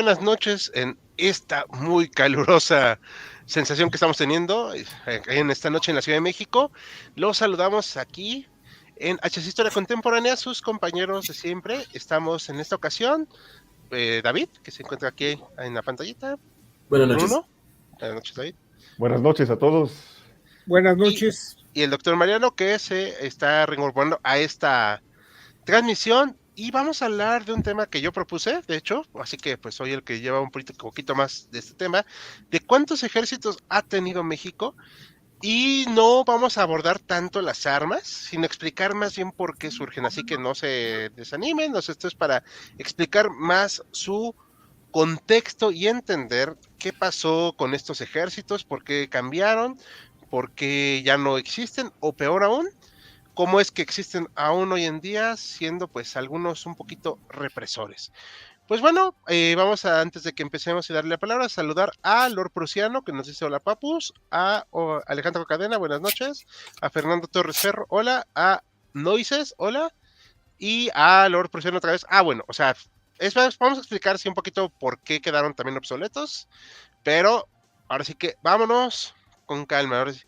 buenas noches en esta muy calurosa sensación que estamos teniendo en esta noche en la Ciudad de México. Los saludamos aquí en HS Historia Contemporánea, sus compañeros de siempre. Estamos en esta ocasión, David, que se encuentra aquí en la pantallita. Buenas noches. Bruno. Buenas noches, David. Buenas noches a todos. Buenas noches. Y el doctor Mariano, que se está reincorporando a esta transmisión. Y vamos a hablar de un tema que yo propuse, de hecho, así que pues soy el que lleva un poquito más de este tema, de cuántos ejércitos ha tenido México, y no vamos a abordar tanto las armas, sino explicar más bien por qué surgen, así que no se desanimen, esto es para explicar más su contexto y entender qué pasó con estos ejércitos, por qué cambiaron, por qué ya no existen, o peor aún, cómo es que existen aún hoy en día, siendo pues algunos un poquito represores. Pues bueno, vamos a, antes de que empecemos y darle la palabra, saludar a Lord Prusiano, que nos dice hola papus, a Alejandro Cadena, buenas noches, a Fernando Torres Ferro, hola, a Noises, hola, y a Lord Prusiano otra vez. Bueno, o sea, vamos a explicar sí, un poquito por qué quedaron también obsoletos, pero ahora sí que vámonos con calma, ahora sí.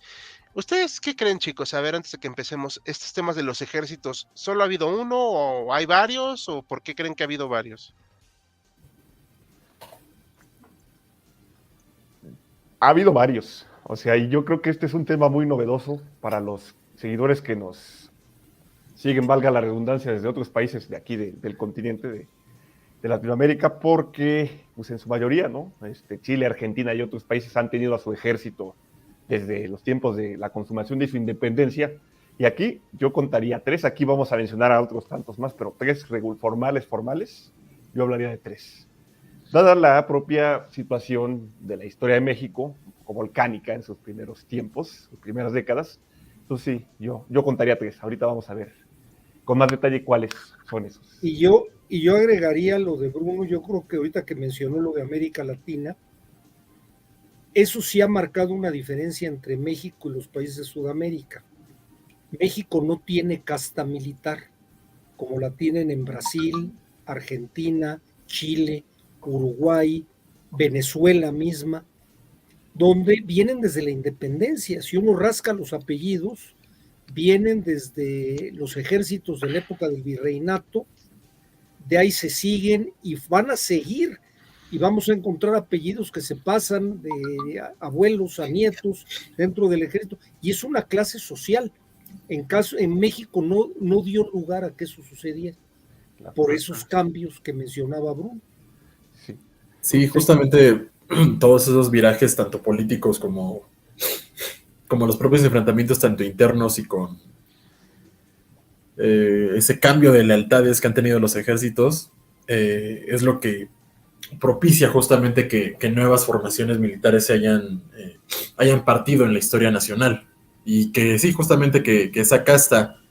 ¿Ustedes qué creen, chicos? A ver, antes de que empecemos, estos temas de los ejércitos, ¿solo ha habido uno o hay varios? ¿O por qué creen que ha habido varios? Ha habido varios. O sea, y yo creo que este es un tema muy novedoso para los seguidores que nos siguen, valga la redundancia, desde otros países de aquí, del continente de Latinoamérica, porque pues en su mayoría, ¿no? Chile, Argentina y otros países han tenido a su ejército desde los tiempos de la consumación de su independencia, y aquí yo contaría 3, aquí vamos a mencionar a otros tantos más, pero 3 formales, yo hablaría de 3. Dada la propia situación de la historia de México, un poco volcánica en sus primeros tiempos, sus primeras décadas, entonces sí, yo contaría 3, ahorita vamos a ver con más detalle cuáles son esos. Y yo agregaría lo de Bruno, yo creo que ahorita que mencionó lo de América Latina, eso sí ha marcado una diferencia entre México y los países de Sudamérica. México no tiene casta militar, como la tienen en Brasil, Argentina, Chile, Uruguay, Venezuela misma, donde vienen desde la independencia. Si uno rasca los apellidos, vienen desde los ejércitos de la época del virreinato, de ahí se siguen y van a seguir, y vamos a encontrar apellidos que se pasan de abuelos a nietos dentro del ejército, y es una clase social. En México no dio lugar a que eso sucediera, por esos cambios que mencionaba Bruno. Sí, justamente todos esos virajes, tanto políticos como los propios enfrentamientos, tanto internos y con ese cambio de lealtades que han tenido los ejércitos, es lo que propicia justamente que nuevas formaciones militares se hayan partido en la historia nacional. Y que sí, justamente que esa casta,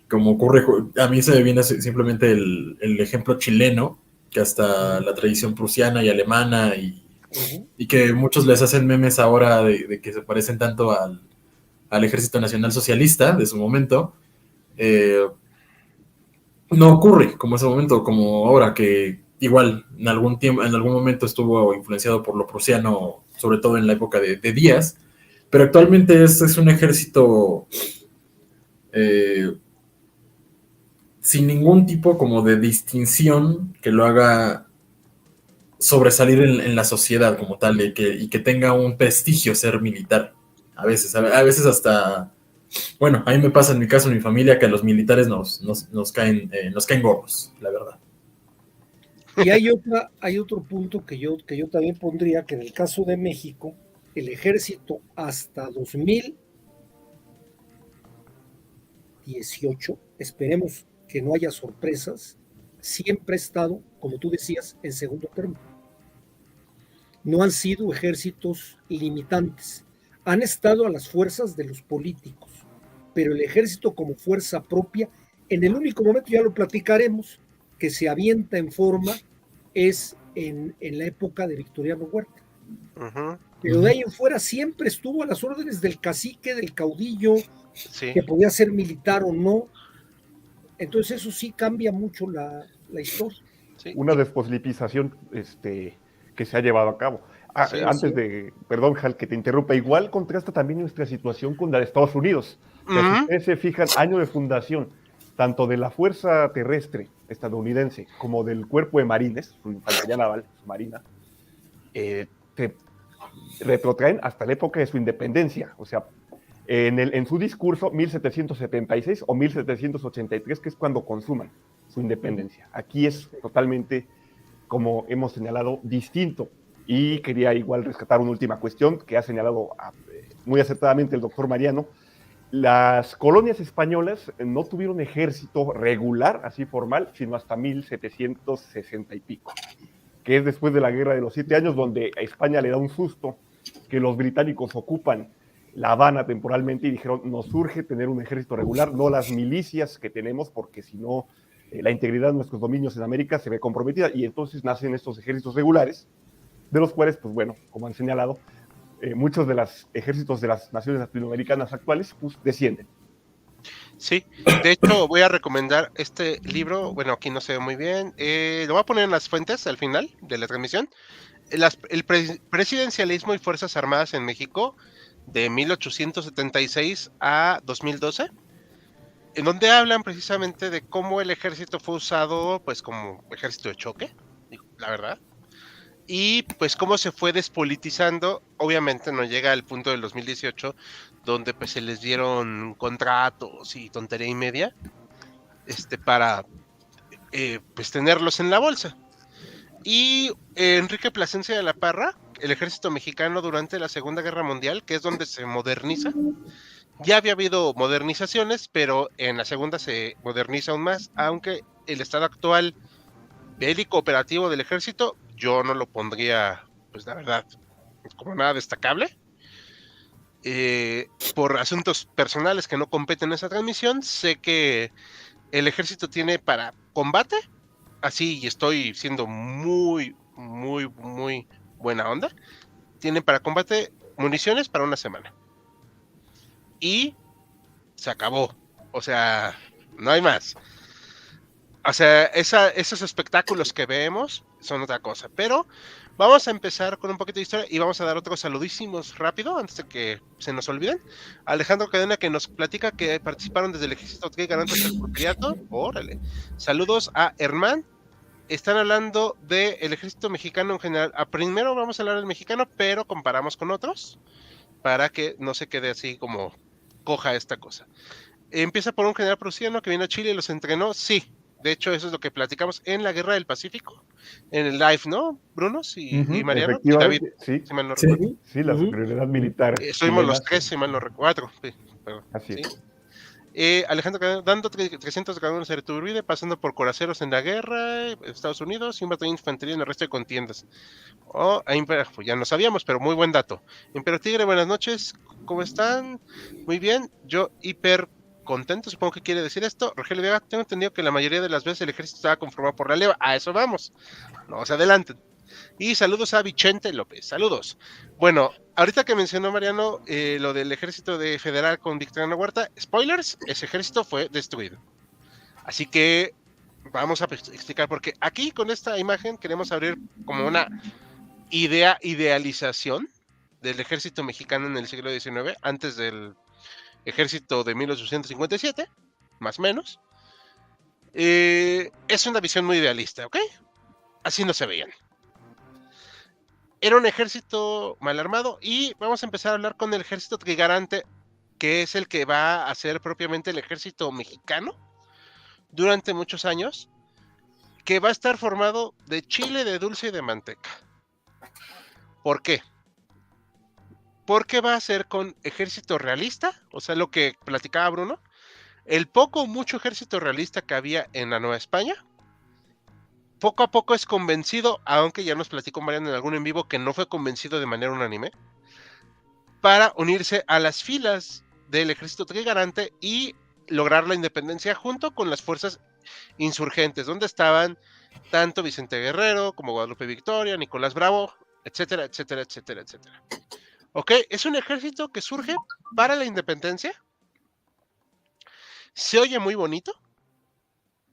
como ocurre, a mí se me viene simplemente el ejemplo chileno, que hasta la tradición prusiana y alemana, y que muchos les hacen memes ahora de que se parecen tanto al Ejército Nacional Socialista de su momento. No ocurre como ese momento, como ahora, que igual en algún momento estuvo influenciado por lo prusiano, sobre todo en la época de Díaz, pero actualmente es un ejército sin ningún tipo como de distinción que lo haga sobresalir en la sociedad como tal, y que tenga un prestigio ser militar. A veces hasta, bueno, a mí me pasa en mi caso, en mi familia, que a los militares nos caen gordos, la verdad. Y hay otro punto que yo también pondría, que en el caso de México, el ejército hasta 2018, esperemos que no haya sorpresas, siempre ha estado, como tú decías, en segundo término. No han sido ejércitos limitantes, han estado a las fuerzas de los políticos, pero el ejército como fuerza propia, en el único momento, ya lo platicaremos, que se avienta en forma es en la época de Victoriano Huerta. Pero de ahí en fuera siempre estuvo a las órdenes del cacique, del caudillo, sí, que podía ser militar o no. Entonces eso sí cambia mucho la historia. Sí. una desposlipización que se ha llevado a cabo. Sí, Antes de, perdón, Hal, que te interrumpa, igual contrasta también nuestra situación con la de Estados Unidos. O sea, si ustedes se fijan, año de fundación, tanto de la Fuerza Terrestre estadounidense como del Cuerpo de Marines, su infantería naval, su marina, te retrotraen hasta la época de su independencia. O sea, en su discurso, 1776 o 1783, que es cuando consuman su independencia. Aquí es totalmente, como hemos señalado, distinto. Y quería igual rescatar una última cuestión que ha señalado muy acertadamente el doctor Mariano. Las colonias españolas no tuvieron ejército regular, así formal, sino hasta 1760 y pico, que es después de la Guerra de los 7 Años, donde a España le da un susto que los británicos ocupan La Habana temporalmente y dijeron, nos urge tener un ejército regular, no las milicias que tenemos, porque si no, la integridad de nuestros dominios en América se ve comprometida. Y entonces nacen estos ejércitos regulares, de los cuales, pues bueno, como han señalado, muchos de los ejércitos de las naciones latinoamericanas actuales pues, descienden. Sí, de hecho voy a recomendar este libro, bueno, aquí no se ve muy bien, lo voy a poner en las fuentes al final de la transmisión, el presidencialismo y fuerzas armadas en México de 1876 a 2012, en donde hablan precisamente de cómo el ejército fue usado pues como ejército de choque, la verdad, y pues cómo se fue despolitizando. Obviamente no llega al punto del 2018 donde pues se les dieron contratos y tontería y media para pues tenerlos en la bolsa. Y Enrique Plasencia de la Parra, el ejército mexicano durante la Segunda Guerra Mundial, que es donde se moderniza. Ya había habido modernizaciones, pero en la segunda se moderniza aún más, aunque el estado actual bélico operativo del ejército yo no lo pondría, pues la verdad, como nada destacable. Por asuntos personales que no competen en esa transmisión, sé que el ejército tiene para combate, así, y estoy siendo muy, muy, muy buena onda, tienen para combate municiones para una semana. Y se acabó. O sea, no hay más. O sea, esos espectáculos que vemos son otra cosa. Pero vamos a empezar con un poquito de historia y vamos a dar otros saludísimos rápido antes de que se nos olviden. Alejandro Cadena, que nos platica que participaron desde el ejército garantes del porfiriato. Órale. Saludos a Herman. Están hablando del ejército mexicano en general. Primero vamos a hablar del mexicano, pero comparamos con otros para que no se quede así como coja esta cosa. Empieza por un general prusiano que vino a Chile y los entrenó. Sí, de hecho eso es lo que platicamos en la Guerra del Pacífico, en el live, ¿no, Bruno? Y Mariano y David, sí. si mal no recuerdo. Sí, la superioridad militar. Estuvimos los tres, si mal no recuerdo. Sí, así es. Alejandro dando 300 grados de Iturbide, pasando por coraceros en la guerra, Estados Unidos, y un batallón de infantería en el resto de contiendas. Pues ya no sabíamos, pero muy buen dato. Imperio Tigre, buenas noches, ¿cómo están? Muy bien, yo hiper contento, supongo que quiere decir esto. Rogelio Vega, tengo entendido que la mayoría de las veces el ejército estaba conformado por la leva. A eso vamos. No se adelanten. Y saludos a Vicente López. Saludos. Bueno, ahorita que mencionó Mariano lo del ejército de federal con Victoriano Huerta, spoilers, ese ejército fue destruido. Así que vamos a explicar porque aquí con esta imagen queremos abrir como una idealización del ejército mexicano en el siglo XIX, antes del ejército de 1857, más o menos. Es una visión muy idealista, ¿ok? Así no se veían. Era un ejército mal armado y vamos a empezar a hablar con el ejército trigarante, que es el que va a ser propiamente el ejército mexicano durante muchos años, que va a estar formado de chile, de dulce y de manteca. ¿Por qué? Porque va a ser con ejército realista, o sea, lo que platicaba Bruno, el poco o mucho ejército realista que había en la Nueva España, poco a poco es convencido, aunque ya nos platicó Mariano en algún en vivo que no fue convencido de manera unánime, para unirse a las filas del ejército trigarante y lograr la independencia junto con las fuerzas insurgentes, donde estaban tanto Vicente Guerrero como Guadalupe Victoria, Nicolás Bravo, etcétera, etcétera, etcétera, etcétera. Ok, es un ejército que surge para la independencia. Se oye muy bonito,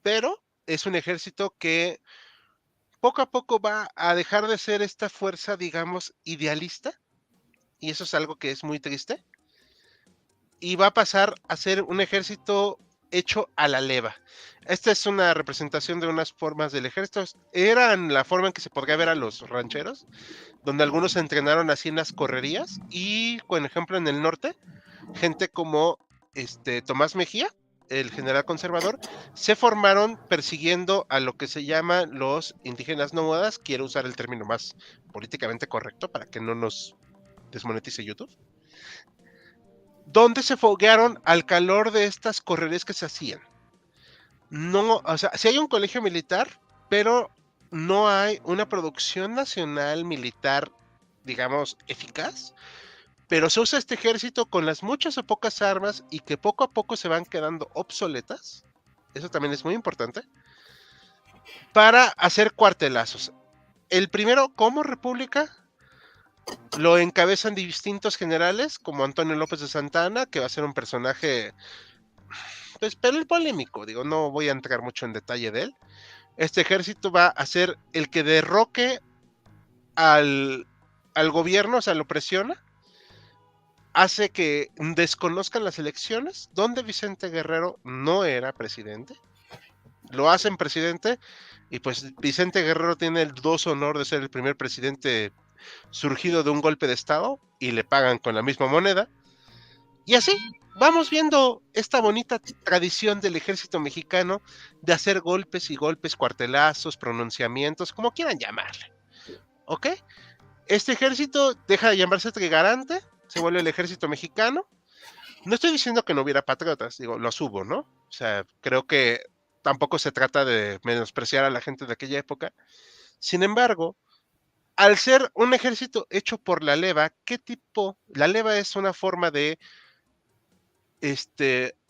pero es un ejército que poco a poco va a dejar de ser esta fuerza, digamos, idealista, y eso es algo que es muy triste, y va a pasar a ser un ejército hecho a la leva. Esta es una representación de unas formas del ejército. Eran la forma en que se podría ver a los rancheros, donde algunos se entrenaron así en las correrías, y, por ejemplo, en el norte, gente como Tomás Mejía, el general conservador, se formaron persiguiendo a lo que se llaman los indígenas nómadas. Quiero usar el término más políticamente correcto para que no nos desmonetice YouTube, donde se foguearon al calor de estas correrías que se hacían. No, o sea, sí hay un colegio militar, pero no hay una producción nacional militar, digamos, eficaz. Pero se usa este ejército con las muchas o pocas armas y que poco a poco se van quedando obsoletas. Eso también es muy importante. Para hacer cuartelazos. El primero, como república, lo encabezan distintos generales, como Antonio López de Santana, que va a ser un personaje, pues, pero polémico. Digo, no voy a entrar mucho en detalle de él. Este ejército va a ser el que derroque al gobierno, o sea, lo presiona, hace que desconozcan las elecciones, donde Vicente Guerrero no era presidente. Lo hacen presidente, y pues Vicente Guerrero tiene el dudoso honor de ser el primer presidente surgido de un golpe de estado, y le pagan con la misma moneda. Y así vamos viendo esta bonita tradición del ejército mexicano de hacer golpes y golpes, cuartelazos, pronunciamientos, como quieran llamarle. ¿Ok? Este ejército deja de llamarse trigarante, se vuelve el ejército mexicano. No estoy diciendo que no hubiera patriotas, digo, los hubo, ¿no? O sea, creo que tampoco se trata de menospreciar a la gente de aquella época. Sin embargo, al ser un ejército hecho por la leva, ¿qué tipo? La leva es una forma de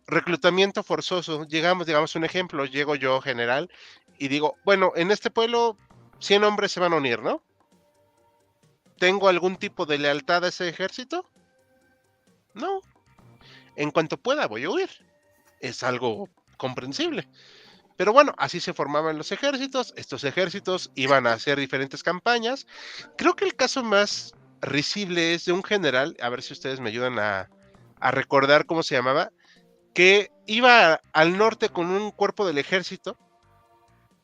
reclutamiento forzoso. Digamos un ejemplo, llego yo, general, y digo, bueno, en este pueblo 100 hombres se van a unir, ¿no? ¿Tengo algún tipo de lealtad a ese ejército? No. En cuanto pueda, voy a huir. Es algo comprensible. Pero bueno, así se formaban los ejércitos. Estos ejércitos iban a hacer diferentes campañas. Creo que el caso más risible es de un general, a ver si ustedes me ayudan a recordar cómo se llamaba, que iba al norte con un cuerpo del ejército,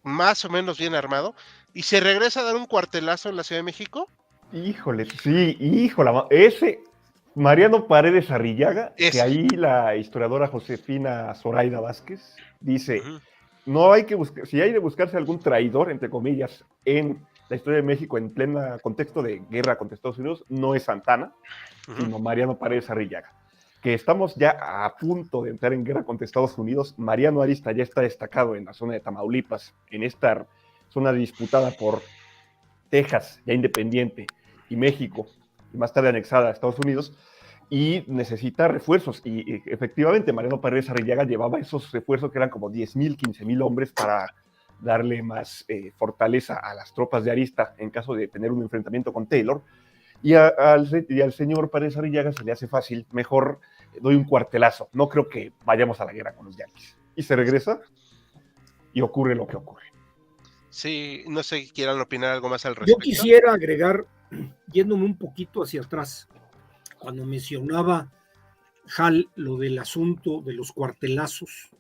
más o menos bien armado, y se regresa a dar un cuartelazo en la Ciudad de México. Híjole, sí, híjole, ese Mariano Paredes Arrillaga, que Ese. ahí la historiadora Josefina Zoraida Vázquez dice, Ujú. no hay que buscar, si hay de buscarse algún traidor, entre comillas, en la historia de México en pleno contexto de guerra contra Estados Unidos, no es Santana, sino Mariano Paredes Arrillaga. Que estamos ya a punto de entrar en guerra contra Estados Unidos. Mariano Arista ya está destacado en la zona de Tamaulipas, en esta zona disputada por Texas, ya independiente, y México, y más tarde anexada a Estados Unidos, y necesita refuerzos. Y efectivamente, Mariano Paredes Arrillaga llevaba esos refuerzos que eran como 10,000, 15,000 hombres para darle más fortaleza a las tropas de Arista en caso de tener un enfrentamiento con Taylor. Y al señor Paredes Arrillaga se le hace fácil, mejor doy un cuartelazo, no creo que vayamos a la guerra con los yanquis. Y se regresa y ocurre lo que ocurre. Sí, no sé si quieran opinar algo más al respecto. Yo quisiera agregar, yéndome un poquito hacia atrás, cuando mencionaba Hal lo del asunto de los cuartelazos,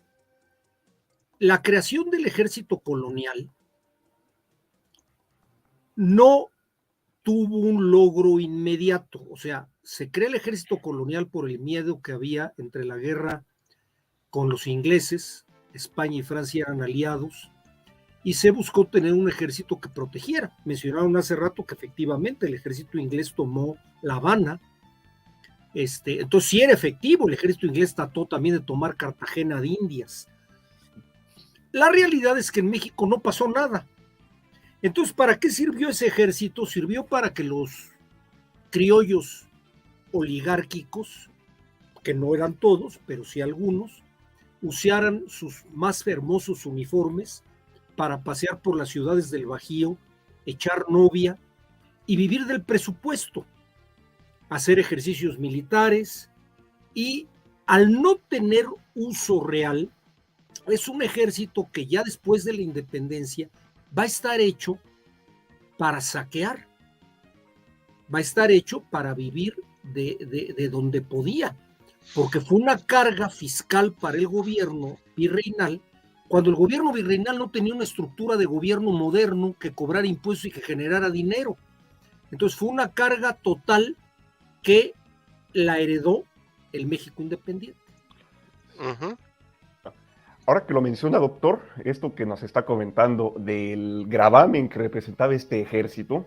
la creación del ejército colonial no tuvo un logro inmediato, o sea, se crea el ejército colonial por el miedo que había entre la guerra con los ingleses, España y Francia eran aliados, y se buscó tener un ejército que protegiera. Mencionaron hace rato que efectivamente el ejército inglés tomó La Habana, entonces sí era efectivo, el ejército inglés trató también de tomar Cartagena de Indias. La realidad es que en México no pasó nada. Entonces, ¿para qué sirvió ese ejército? Sirvió para que los criollos oligárquicos, que no eran todos, pero sí algunos, usaran sus más hermosos uniformes para pasear por las ciudades del Bajío, echar novia y vivir del presupuesto, hacer ejercicios militares, y al no tener uso real, es un ejército que ya después de la independencia va a estar hecho para saquear, va a estar hecho para vivir de donde podía, porque fue una carga fiscal para el gobierno virreinal, cuando el gobierno virreinal no tenía una estructura de gobierno moderno que cobrara impuestos y que generara dinero. Entonces fue una carga total que la heredó el México independiente. Ujú. Ahora que lo menciona, doctor, esto que nos está comentando del gravamen que representaba este ejército,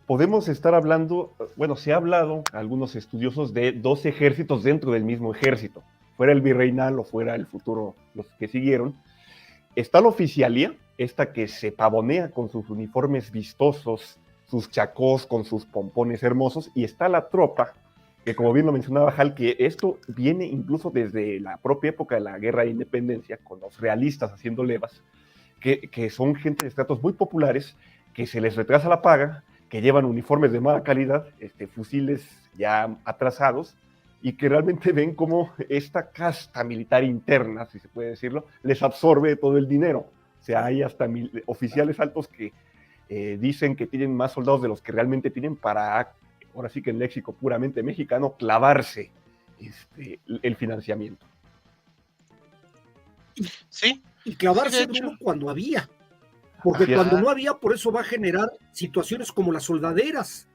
podemos estar hablando, bueno, se ha hablado, algunos estudiosos, de dos ejércitos dentro del mismo ejército, fuera el virreinal o fuera el futuro, los que siguieron. Está la oficialía, esta que se pavonea con sus uniformes vistosos, sus chacós con sus pompones hermosos, y está la tropa, que como bien lo mencionaba Hal, que esto viene incluso desde la propia época de la Guerra de Independencia, con los realistas haciendo levas, que son gente de estratos muy populares, que se les retrasa la paga, que llevan uniformes de mala calidad, fusiles ya atrasados, y que realmente ven como esta casta militar interna, si se puede decirlo, les absorbe todo el dinero. O sea, hay hasta oficiales altos que dicen que tienen más soldados de los que realmente tienen para, ahora sí que en léxico puramente mexicano, clavarse el financiamiento. Sí, Y clavarse sí, de hecho. duro cuando había. Porque Así es. cuando no había, por eso va a generar situaciones como las soldaderas.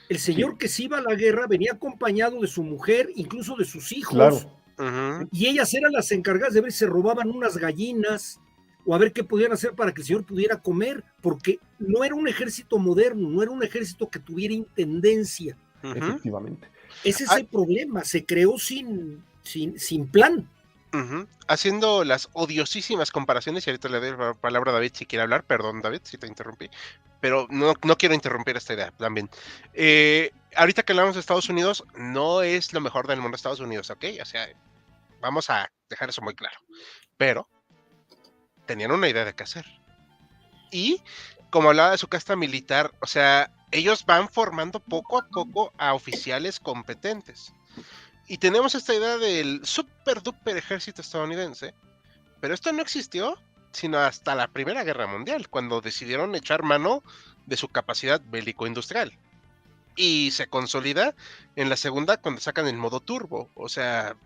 El señor Sí. que se iba a la guerra venía acompañado de su mujer, incluso de sus hijos. Claro. Ujú. Y ellas eran las encargadas de ver si se robaban unas gallinas o a ver qué podían hacer para que el señor pudiera comer, porque no era un ejército moderno, no era un ejército que tuviera intendencia. Ujú. Efectivamente. Ese es Ay. el problema, se creó sin plan. Ujú. Haciendo las odiosísimas comparaciones, y ahorita le doy la palabra a David si quiere hablar, perdón David si te interrumpí, pero no quiero interrumpir esta idea también. Ahorita que hablamos de Estados Unidos, no es lo mejor del mundo Estados Unidos, ¿ok? O sea, vamos a dejar eso muy claro, pero tenían una idea de qué hacer. Y como hablaba de su casta militar, o sea, ellos van formando poco a poco a oficiales competentes. Y tenemos esta idea del super duper ejército estadounidense, pero esto no existió sino hasta la Primera Guerra Mundial, cuando decidieron echar mano de su capacidad bélico-industrial. Y se consolida en la segunda cuando sacan el modo turbo, o sea,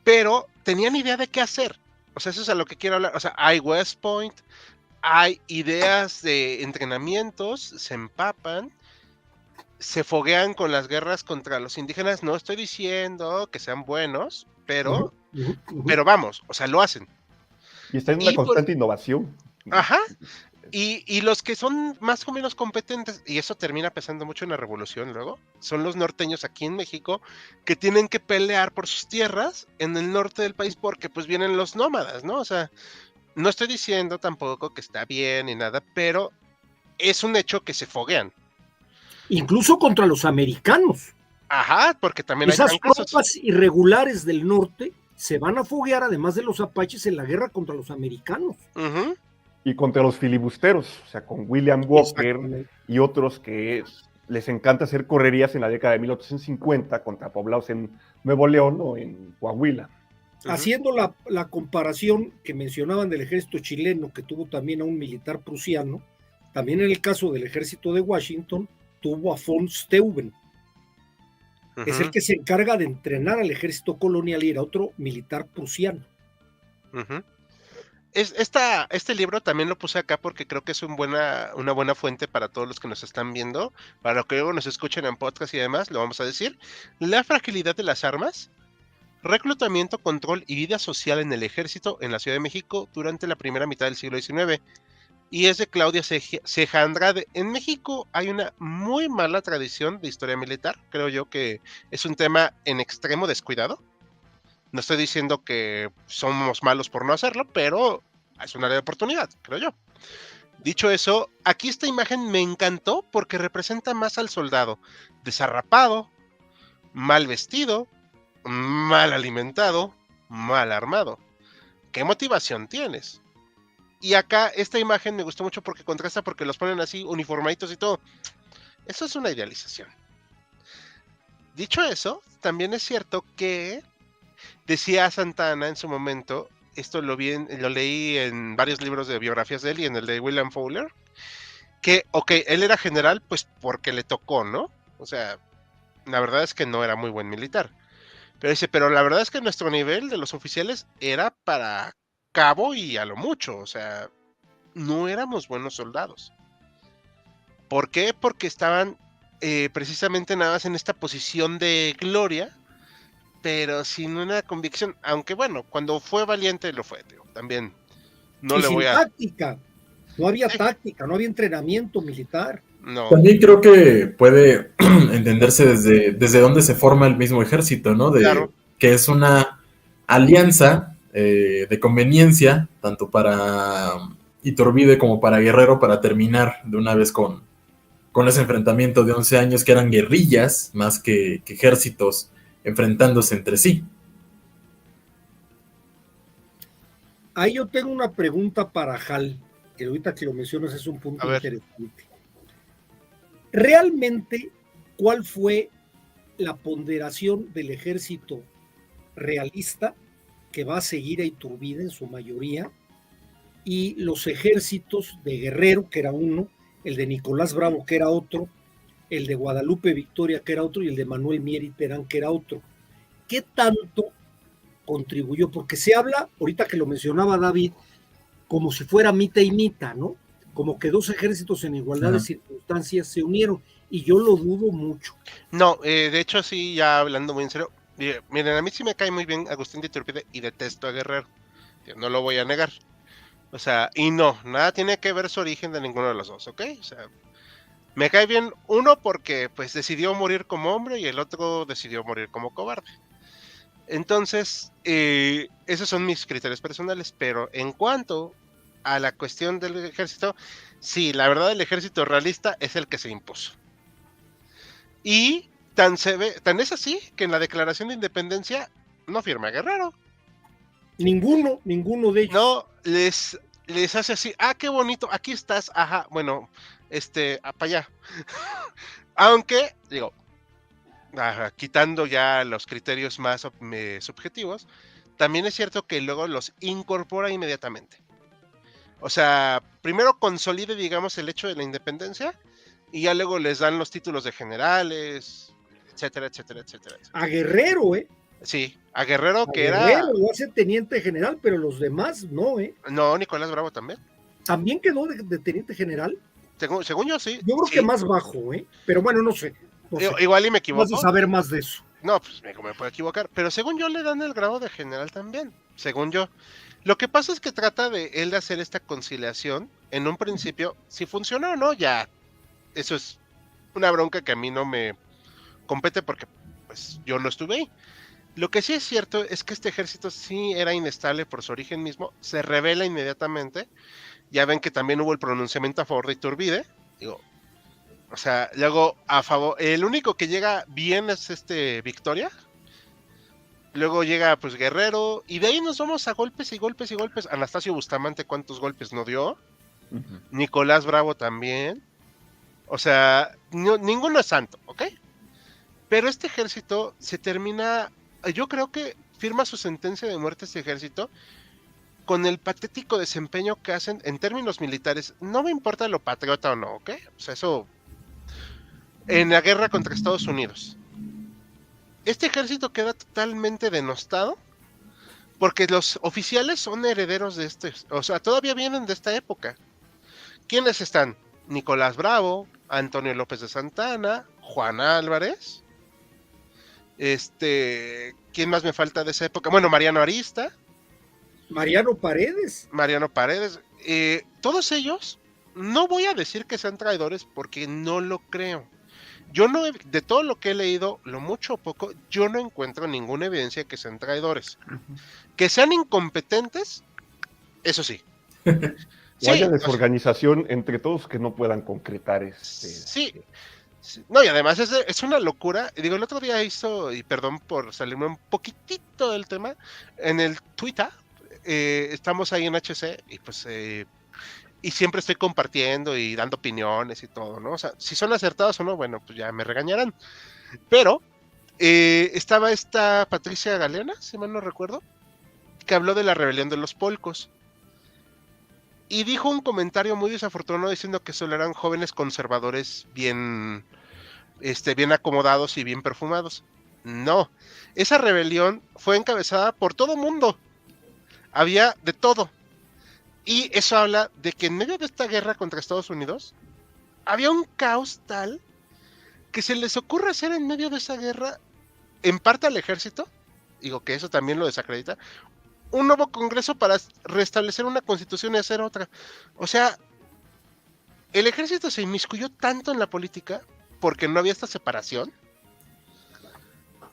pero tenían idea de qué hacer. O sea, eso es a lo que quiero hablar. O sea, hay West Point, hay ideas de entrenamientos, se empapan, se foguean con las guerras contra los indígenas. No estoy diciendo que sean buenos, pero vamos, o sea, lo hacen. Y está en una constante innovación. Ajá. Y los que son más o menos competentes, y eso termina pesando mucho en la revolución luego, son los norteños aquí en México, que tienen que pelear por sus tierras en el norte del país porque pues vienen los nómadas, ¿no? O sea, no estoy diciendo tampoco que está bien ni nada, pero es un hecho que se foguean. Incluso contra los americanos. Ajá, porque también esas hay tranquesos. tropas irregulares del norte se van a foguear, además de los apaches, en la guerra contra los americanos. Uh-huh. Y contra los filibusteros, o sea, con William Walker y otros que les encanta hacer correrías en la década de 1850 contra poblados en Nuevo León o en Coahuila. Haciendo la comparación que mencionaban del ejército chileno, que tuvo también a un militar prusiano, también en el caso del ejército de Washington, tuvo a von Steuben. Es el que se encarga de entrenar al ejército colonial y era otro militar prusiano. Este libro también lo puse acá porque creo que es una buena fuente para todos los que nos están viendo, para los que luego nos escuchen en podcast y demás, lo vamos a decir. La fragilidad de las armas, reclutamiento, control y vida social en el ejército en la Ciudad de México durante la primera mitad del siglo XIX. Y es de Claudia Ceja Andrade. En México hay una muy mala tradición de historia militar. Creo yo que es un tema en extremo descuidado. No estoy diciendo que somos malos por no hacerlo, pero es una área de oportunidad, creo yo. Dicho eso, aquí esta imagen me encantó porque representa más al soldado desarrapado, mal vestido, mal alimentado, mal armado. ¿Qué motivación tienes? Y acá esta imagen me gustó mucho porque contrasta, porque los ponen así uniformaditos y todo. Eso es una idealización. Dicho eso, también es cierto que decía Santana en su momento, esto lo leí en varios libros de biografías de él y en el de William Fowler, él era general, pues porque le tocó, ¿no? O sea, la verdad es que no era muy buen militar. Pero dice, pero la verdad es que nuestro nivel de los oficiales era para cabo y a lo mucho, o sea, no éramos buenos soldados. ¿Por qué? Porque estaban precisamente nada más en esta posición de gloria, pero sin una convicción, aunque bueno, cuando fue valiente lo fue, tío, también no Y le voy sin a... táctica. No había Sí, táctica, no había entrenamiento militar. no, También creo que puede entenderse desde dónde se forma el mismo ejército, ¿no? claro, Que es una alianza de conveniencia, tanto para Iturbide como para Guerrero, para terminar de una vez con ese enfrentamiento de 11 años que eran guerrillas más que ejércitos enfrentándose entre sí. Ahí yo tengo una pregunta para Hal, que ahorita que lo mencionas es un a punto ver, interesante. ¿Realmente cuál fue la ponderación del ejército realista que va a seguir a Iturbide en su mayoría y los ejércitos de Guerrero, que era uno, el de Nicolás Bravo, que era otro, el de Guadalupe Victoria, que era otro, y el de Manuel Mieri Terán, que era otro? ¿Qué tanto contribuyó? Porque se habla, ahorita que lo mencionaba David, como si fuera mita y mita, ¿no? Como que dos ejércitos en igualdad de circunstancias se unieron, y yo lo dudo mucho. no, de hecho sí, ya hablando muy en serio, miren, a mí sí me cae muy bien Agustín de Iturbide y detesto a Guerrero, no lo voy a negar. O sea, y no, nada tiene que ver su origen de ninguno de los dos, ¿ok? O sea, me cae bien uno porque pues decidió morir como hombre y el otro decidió morir como cobarde. Entonces, esos son mis criterios personales, pero en cuanto a la cuestión del ejército, sí, la verdad el ejército realista es el que se impuso. Y tan es así que en la declaración de independencia no firma Guerrero. Ninguno de ellos. No, les hace así, qué bonito, aquí estás, ajá, bueno, para allá. Aunque, digo, quitando ya los criterios más subjetivos, también es cierto que luego los incorpora inmediatamente. O sea, primero consolide, digamos, el hecho de la independencia y ya luego les dan los títulos de generales, etcétera, etcétera, etcétera, etcétera. A Guerrero, Sí, a Guerrero A que Guerrero era... lo hace teniente general, pero los demás no, No, Nicolás Bravo también. También quedó de teniente general. Según yo, sí. Yo creo que Sí. más bajo, pero bueno, no sé. Igual y me Vas a equivoco. saber más de eso. No, pues me puedo equivocar. Pero según yo le dan el grado de general también. Según yo. Lo que pasa es que trata de él de hacer esta conciliación. En un principio, si funcionó o no, ya. Eso es una bronca que a mí no me compete porque pues yo no estuve ahí. Lo que sí es cierto es que este ejército sí era inestable por su origen mismo. Se revela inmediatamente. Ya ven que también hubo el pronunciamiento a favor de Iturbide. Digo, o sea, luego a favor, el único que llega bien es Victoria. Luego llega pues Guerrero y de ahí nos vamos a golpes y golpes y golpes. Anastasio Bustamante, ¿cuántos golpes no dio? Nicolás Bravo también. O sea, ninguno es santo, ¿ok? Pero este ejército se termina, yo creo que firma su sentencia de muerte este ejército con el patético desempeño que hacen en términos militares. No me importa lo patriota o no, ¿ok? O sea, eso en la guerra contra Estados Unidos. Este ejército queda totalmente denostado porque los oficiales son herederos de o sea, todavía vienen de esta época. ¿Quiénes están? Nicolás Bravo, Antonio López de Santana, Juan Álvarez, ¿quién más me falta de esa época? Bueno, Mariano Arista, Mariano Paredes. todos ellos, no voy a decir que sean traidores porque no lo creo. Yo no, de todo lo que he leído, lo mucho o poco, yo no encuentro ninguna evidencia de que sean traidores. Que sean incompetentes, eso sí. O haya desorganización entre todos que no puedan concretar Sí. No, y además es una locura. Digo, el otro día y perdón por salirme un poquitito del tema, en el Twitter, estamos ahí en HC, y pues y siempre estoy compartiendo y dando opiniones y todo, ¿no? O sea, si son acertados o no, bueno, pues ya me regañarán. Pero estaba esta Patricia Galena, si mal no recuerdo, que habló de la rebelión de los polcos. y dijo un comentario muy desafortunado diciendo que solo eran jóvenes conservadores bien, bien acomodados y bien perfumados. No, esa rebelión fue encabezada por todo mundo. Había de todo. Y eso habla de que en medio de esta guerra contra Estados Unidos había un caos tal que se les ocurre hacer en medio de esa guerra, en parte al ejército, digo que eso también lo desacredita, un nuevo congreso para restablecer una constitución y hacer otra. O sea, el ejército se inmiscuyó tanto en la política, porque no había esta separación,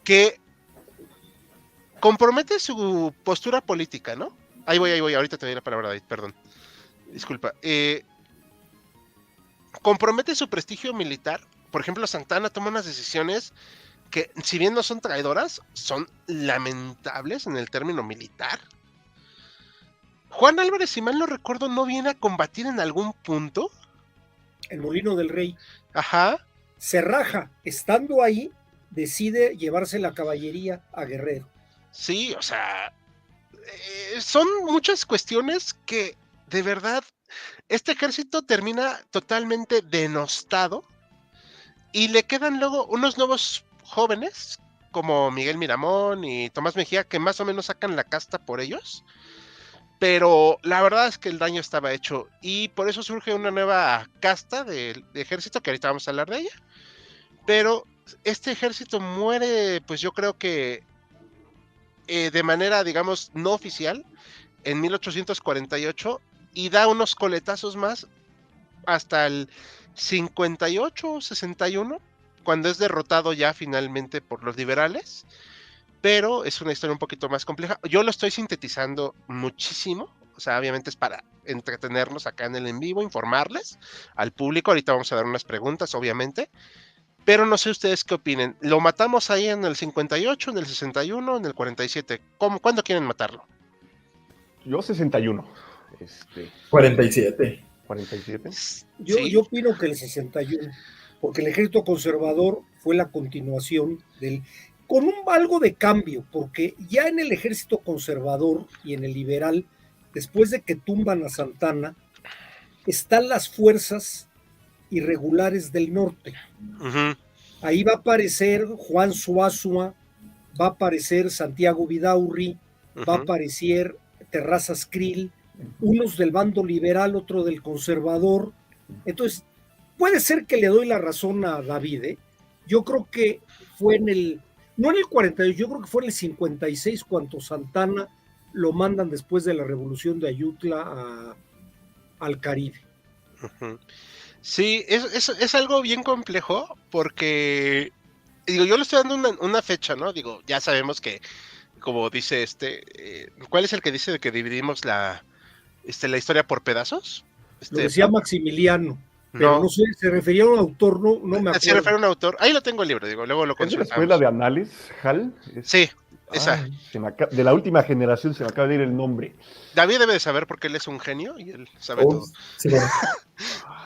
que compromete su postura política, ¿no? Ahí voy, ahorita te doy la palabra, David, perdón. Disculpa. Compromete su prestigio militar. Por ejemplo, Santana toma unas decisiones que, si bien no son traidoras, son lamentables en el término militar. Juan Álvarez, si mal no recuerdo, ¿no viene a combatir en algún punto? El Molino del Rey. Ajá. Se raja, estando ahí, decide llevarse la caballería a Guerrero. Sí, o sea, son muchas cuestiones que, de verdad, este ejército termina totalmente denostado y le quedan luego unos nuevos jóvenes, como Miguel Miramón y Tomás Mejía, que más o menos sacan la casta por ellos. Pero la verdad es que el daño estaba hecho y por eso surge una nueva casta de ejército, que ahorita vamos a hablar de ella. Pero este ejército muere, pues yo creo que de manera, digamos, no oficial, en 1848, y da unos coletazos más hasta el 58 o 61, cuando es derrotado ya finalmente por los liberales. Pero es una historia un poquito más compleja. Yo lo estoy sintetizando muchísimo, o sea, obviamente es para entretenernos acá en el en vivo, informarles al público. Ahorita vamos a dar unas preguntas, obviamente, pero no sé ustedes qué opinen. ¿Lo matamos ahí en el 58, en el 61, en el 47? ¿Cuándo quieren matarlo? Yo 61. 47. 47. Yo opino que el 61, porque el ejército conservador fue la continuación del... con algo de cambio, porque ya en el ejército conservador y en el liberal, después de que tumban a Santana, están las fuerzas irregulares del norte. Uh-huh. Ahí va a aparecer Juan Zuazua, va a aparecer Santiago Vidaurri, va a aparecer Terrazas Krill, unos del bando liberal, otro del conservador. Entonces, puede ser que le doy la razón a David, ¿eh? Yo creo que fue no en el 48, yo creo que fue en el 56 cuando Santana lo mandan después de la revolución de Ayutla al Caribe. Uh-huh. Sí, es algo bien complejo porque, digo, yo le estoy dando una fecha, ¿no? Digo, ya sabemos que, como dice ¿cuál es el que dice de que dividimos la historia por pedazos? Lo decía Maximiliano, pero no sé, se refería a un autor, no me acuerdo. Se refiere a un autor, ahí lo tengo el libro, digo, luego lo consultamos. ¿Es de la escuela de Anales, Hal? Sí, esa. De la última generación se me acaba de ir el nombre. David debe de saber porque él es un genio y él sabe todo. Sí, bueno.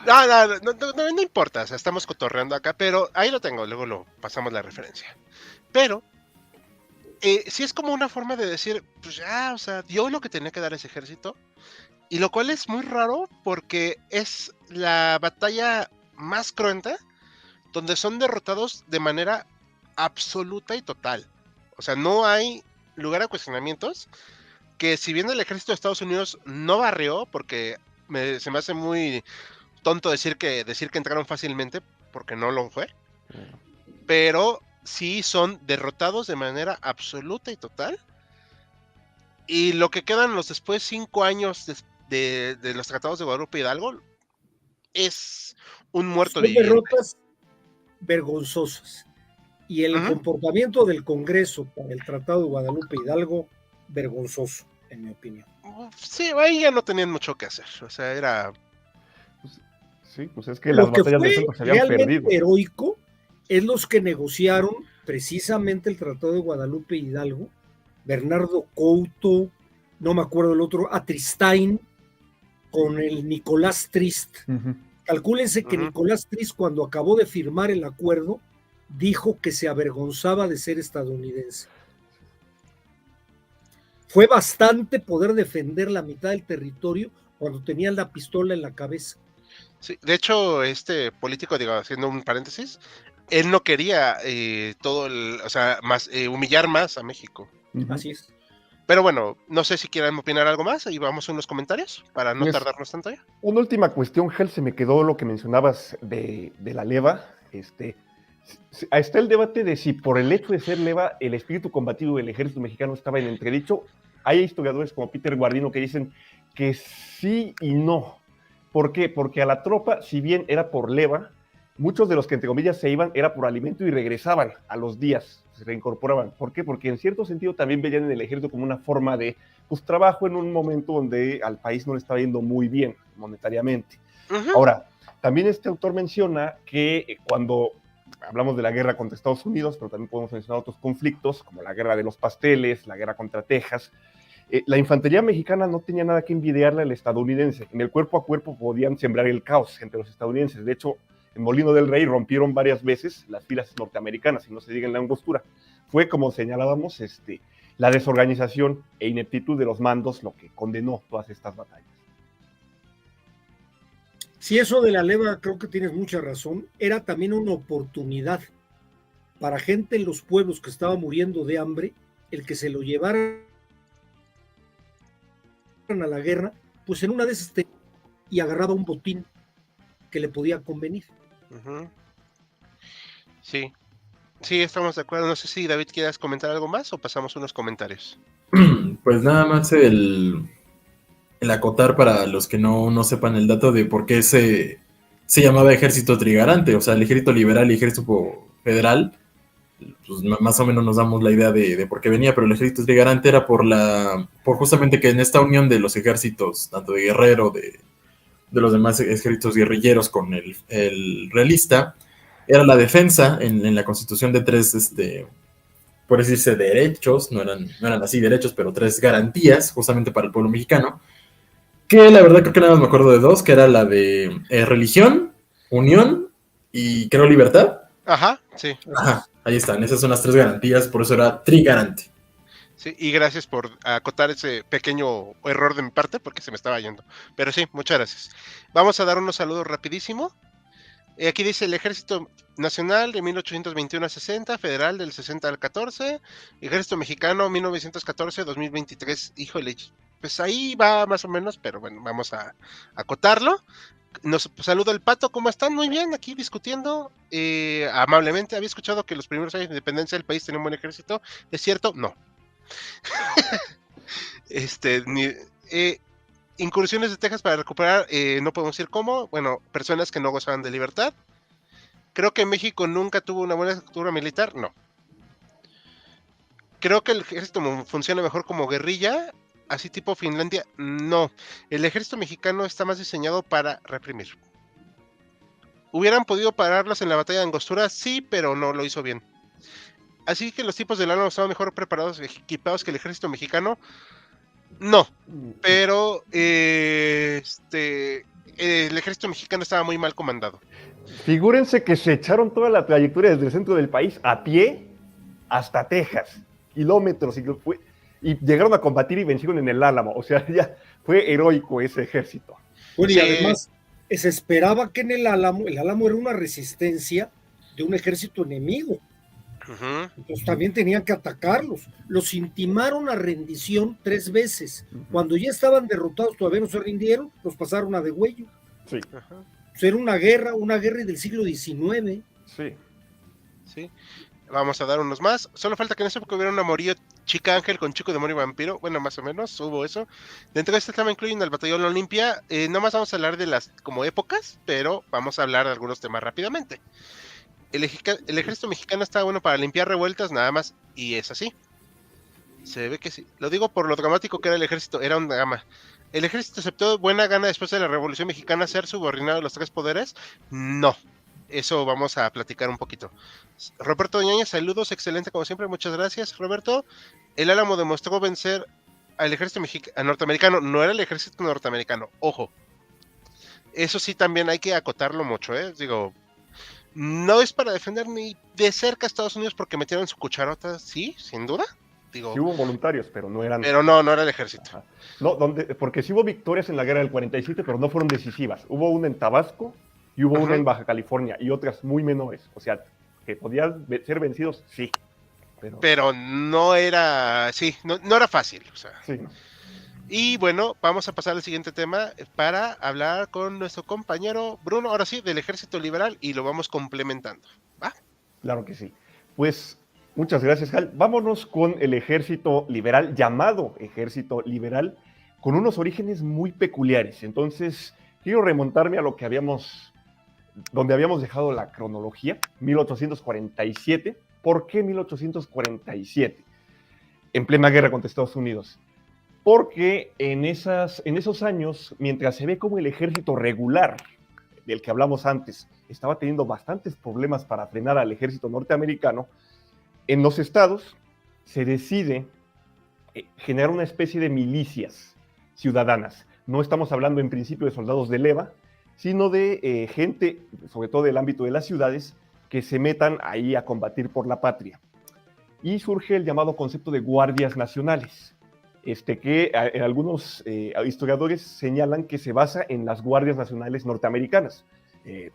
No importa, o sea, estamos cotorreando acá, pero ahí lo tengo, luego lo pasamos la referencia. Pero sí es como una forma de decir, pues ya, o sea, dio lo que tenía que dar ese ejército, y lo cual es muy raro porque es la batalla más cruenta donde son derrotados de manera absoluta y total. O sea, no hay lugar a cuestionamientos, que si bien el ejército de Estados Unidos no barrió, porque se me hace muy tonto decir que entraron fácilmente, porque no lo fue, pero sí son derrotados de manera absoluta y total. Y lo que quedan los después 5 años de los tratados de Guadalupe Hidalgo es un muerto viviente. Derrotas vergonzosas. Y el comportamiento del Congreso para el Tratado de Guadalupe Hidalgo, vergonzoso, en mi opinión. Sí, ahí ya no tenían mucho que hacer. O sea, era... Sí, pues es que las batallas de Centro se habían perdido. Heroico es los que negociaron precisamente el Tratado de Guadalupe Hidalgo, Bernardo Couto, no me acuerdo el otro, Atristain, con el Nicolás Trist. Calcúlense que Nicolás Trist, cuando acabó de firmar el acuerdo, dijo que se avergonzaba de ser estadounidense. Fue bastante poder defender la mitad del territorio cuando tenían la pistola en la cabeza. Sí, de hecho, este político, digo, haciendo un paréntesis, él no quería o sea, más humillar más a México. Así es. Pero bueno, no sé si quieren opinar algo más y vamos a unos comentarios para no Pues, tardarnos tanto ya. una última cuestión, Gel, se me quedó lo que mencionabas de la leva. Está el debate de si por el hecho de ser leva, el espíritu combativo del ejército mexicano estaba en entredicho. Hay historiadores como Peter Guardino que dicen que sí y no. ¿Por qué? Porque a la tropa, si bien era por leva, muchos de los que entre comillas se iban era por alimento y regresaban a los días, se reincorporaban. ¿Por qué? Porque en cierto sentido también veían en el ejército como una forma de pues, trabajo en un momento donde al país no le estaba yendo muy bien monetariamente. Ahora, también este autor menciona que cuando hablamos de la guerra contra Estados Unidos, pero también podemos mencionar otros conflictos, como la guerra de los pasteles, la guerra contra Texas, la infantería mexicana no tenía nada que envidiarle al estadounidense. En el cuerpo a cuerpo podían sembrar el caos entre los estadounidenses. De hecho, en Molino del Rey rompieron varias veces las filas norteamericanas, y no se diga en la angostura. Fue, como señalábamos, la desorganización e ineptitud de los mandos lo que condenó todas estas batallas. Sí, eso de la leva, creo que tienes mucha razón. Era también una oportunidad para gente en los pueblos que estaba muriendo de hambre, el que se lo llevaran a la guerra, pues en una de esas y agarraba un botín que le podía convenir. Sí, sí, estamos de acuerdo. No sé si David quieras comentar algo más o pasamos unos comentarios. Pues nada más el acotar para los que no sepan el dato de por qué se llamaba ejército trigarante, o sea, el ejército liberal y ejército federal, pues más o menos nos damos la idea de por qué venía, pero el ejército trigarante era por justamente que en esta unión de los ejércitos, tanto de Guerrero, de los demás ejércitos guerrilleros con el realista, era la defensa en la constitución de tres, por decirse, derechos, no eran así derechos, pero tres garantías justamente para el pueblo mexicano, que la verdad creo que nada más me acuerdo de dos, que era la de religión, unión y creo libertad. Ajá, sí. Ajá, ahí están, esas son las tres garantías, por eso era trigarante. Sí, y gracias por acotar ese pequeño error de mi parte porque se me estaba yendo. Pero sí, muchas gracias. Vamos a dar unos saludos rapidísimo. Aquí dice el Ejército Nacional de 1821 a 60, Federal del 60 al 14, Ejército Mexicano 1914-2023. Híjole, pues ahí va más o menos, pero bueno, vamos a acotarlo. Nos saluda el Pato, ¿cómo están? Muy bien, aquí discutiendo amablemente. Había escuchado que los primeros años de independencia del país tenían un buen ejército. ¿Es cierto? No. Incursiones de Texas para recuperar, no podemos decir cómo, bueno, personas que no gozaban de libertad. Creo que México nunca tuvo una buena estructura militar, no. Creo que el ejército funciona mejor como guerrilla, así tipo Finlandia, no. El ejército mexicano está más diseñado para reprimir. ¿Hubieran podido pararlos en la batalla de Angostura? Sí, pero no lo hizo bien. Así que los tipos del Álamo estaban mejor preparados, equipados que el ejército mexicano. No, pero el ejército mexicano estaba muy mal comandado. Figúrense que se echaron toda la trayectoria desde el centro del país a pie hasta Texas, kilómetros, y llegaron a combatir y vencieron en el Álamo. O sea, ya fue heroico ese ejército. Bueno, y además se esperaba que en el Álamo era una resistencia de un ejército enemigo. Entonces también tenían que atacarlos. Los intimaron a rendición 3 veces. Cuando ya estaban derrotados, todavía no se rindieron, los pasaron a degüello. Sí. Pues era una guerra del siglo XIX. Sí. Vamos a dar unos más. Solo falta que en esa época hubiera un amorío chica ángel con chico demonio vampiro. Bueno, más o menos, hubo eso. Dentro de este tema incluyen el batallón Olimpia. No más vamos a hablar de las como épocas, pero vamos a hablar de algunos temas rápidamente. El ejército mexicano estaba bueno para limpiar revueltas nada más, y es así. Se ve que sí. Lo digo por lo dramático que era el ejército, era una gama. ¿El ejército aceptó de buena gana después de la Revolución Mexicana ser subordinado a los 3 poderes? No. Eso vamos a platicar un poquito. Roberto Doñañez, saludos, excelente como siempre, muchas gracias, Roberto. El Álamo demostró vencer al ejército norteamericano, no era el ejército norteamericano, ojo. Eso sí también hay que acotarlo mucho, digo... No es para defender ni de cerca a Estados Unidos porque metieron su cucharota, sí, sin duda. digo, Sí hubo voluntarios, pero no eran... pero no era el ejército. Ajá. No, porque sí hubo victorias en la guerra del 47, pero no fueron decisivas. Hubo una en Tabasco y hubo una en Baja California y otras muy menores. O sea, que podían ser vencidos, sí. Pero no era, sí, no era fácil. O sea. Sí, ¿no? Y bueno, vamos a pasar al siguiente tema para hablar con nuestro compañero Bruno, ahora sí, del Ejército Liberal, y lo vamos complementando. ¿Va? Claro que sí. Pues muchas gracias, Hal. Vámonos con el Ejército Liberal, llamado Ejército Liberal, con unos orígenes muy peculiares. Entonces, quiero remontarme a lo que donde habíamos dejado la cronología, 1847. ¿Por qué 1847? En plena guerra contra Estados Unidos. Porque en esos años, mientras se ve como el ejército regular, del que hablamos antes, estaba teniendo bastantes problemas para frenar al ejército norteamericano, en los estados se decide generar una especie de milicias ciudadanas. No estamos hablando en principio de soldados de leva, sino de gente, sobre todo del ámbito de las ciudades, que se metan ahí a combatir por la patria. Y surge el llamado concepto de guardias nacionales. Que algunos historiadores señalan que se basa en las guardias nacionales norteamericanas.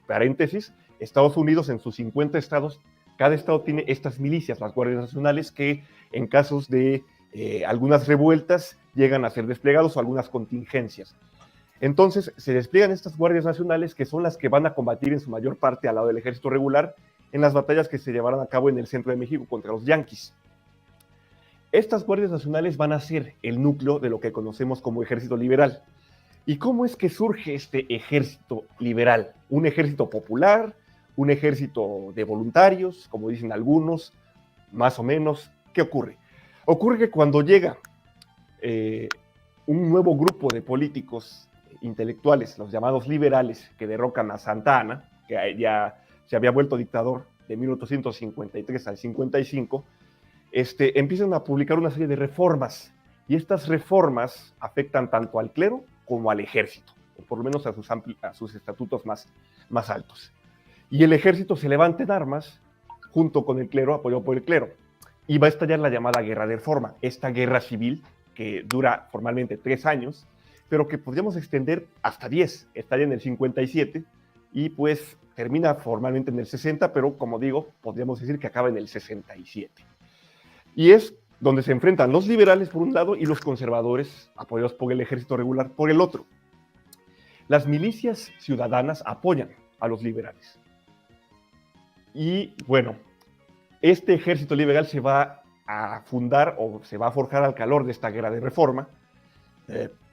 Paréntesis, Estados Unidos en sus 50 estados, cada estado tiene estas milicias, las guardias nacionales, que en casos de algunas revueltas llegan a ser desplegados o algunas contingencias. Entonces se despliegan estas guardias nacionales, que son las que van a combatir en su mayor parte al lado del ejército regular en las batallas que se llevarán a cabo en el centro de México contra los yanquis. Estas guardias nacionales van a ser el núcleo de lo que conocemos como ejército liberal. ¿Y cómo es que surge este ejército liberal? Un ejército popular, un ejército de voluntarios, como dicen algunos, más o menos. ¿Qué ocurre? Ocurre que cuando llega un nuevo grupo de políticos intelectuales, los llamados liberales, que derrocan a Santa Anna, que ya se había vuelto dictador de 1853 al 55, empiezan a publicar una serie de reformas, y estas reformas afectan tanto al clero como al ejército, o por lo menos a sus estatutos más altos. Y el ejército se levanta en armas junto con el clero, apoyado por el clero, y va a estallar la llamada Guerra de Reforma, esta guerra civil que dura formalmente 3 años, pero que podríamos extender hasta 10, estalla en el 57 y pues termina formalmente en el 60, pero como digo, podríamos decir que acaba en el 67. Y es donde se enfrentan los liberales por un lado y los conservadores, apoyados por el ejército regular, por el otro. Las milicias ciudadanas apoyan a los liberales. Y bueno, este ejército liberal se va a fundar o se va a forjar al calor de esta guerra de reforma.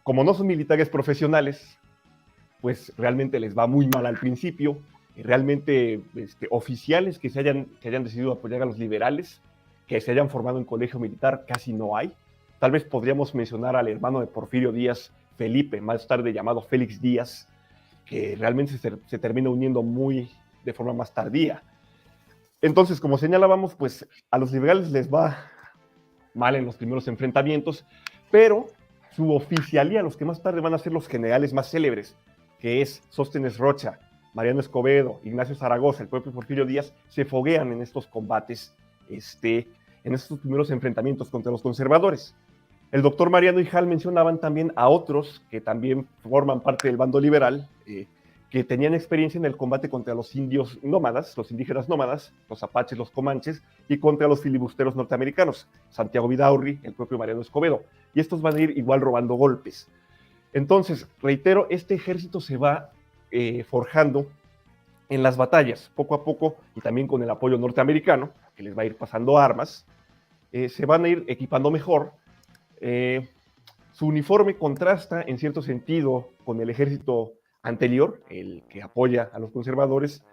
Como no son militares profesionales, pues realmente les va muy mal al principio. Realmente oficiales que hayan decidido apoyar a los liberales, que se hayan formado en colegio militar, casi no hay. Tal vez podríamos mencionar al hermano de Porfirio Díaz, Felipe, más tarde llamado Félix Díaz, que realmente se termina uniendo de forma más tardía. Entonces, como señalábamos, pues a los liberales les va mal en los primeros enfrentamientos, pero su oficialía, los que más tarde van a ser los generales más célebres, que es Sóstenes Rocha, Mariano Escobedo, Ignacio Zaragoza, el propio Porfirio Díaz, se foguean en estos combates, en estos primeros enfrentamientos contra los conservadores. El doctor Mariano y Hal mencionaban también a otros que también forman parte del bando liberal, que tenían experiencia en el combate contra los indios nómadas, los indígenas nómadas, los apaches, los comanches, y contra los filibusteros norteamericanos, Santiago Vidaurri, el propio Mariano Escobedo. Y estos van a ir igual robando golpes. Entonces, reitero, este ejército se va forjando en las batallas, poco a poco, y también con el apoyo norteamericano, que les va a ir pasando armas, se van a ir equipando mejor. Su uniforme contrasta en cierto sentido con el ejército anterior, el que apoya a los conservadores,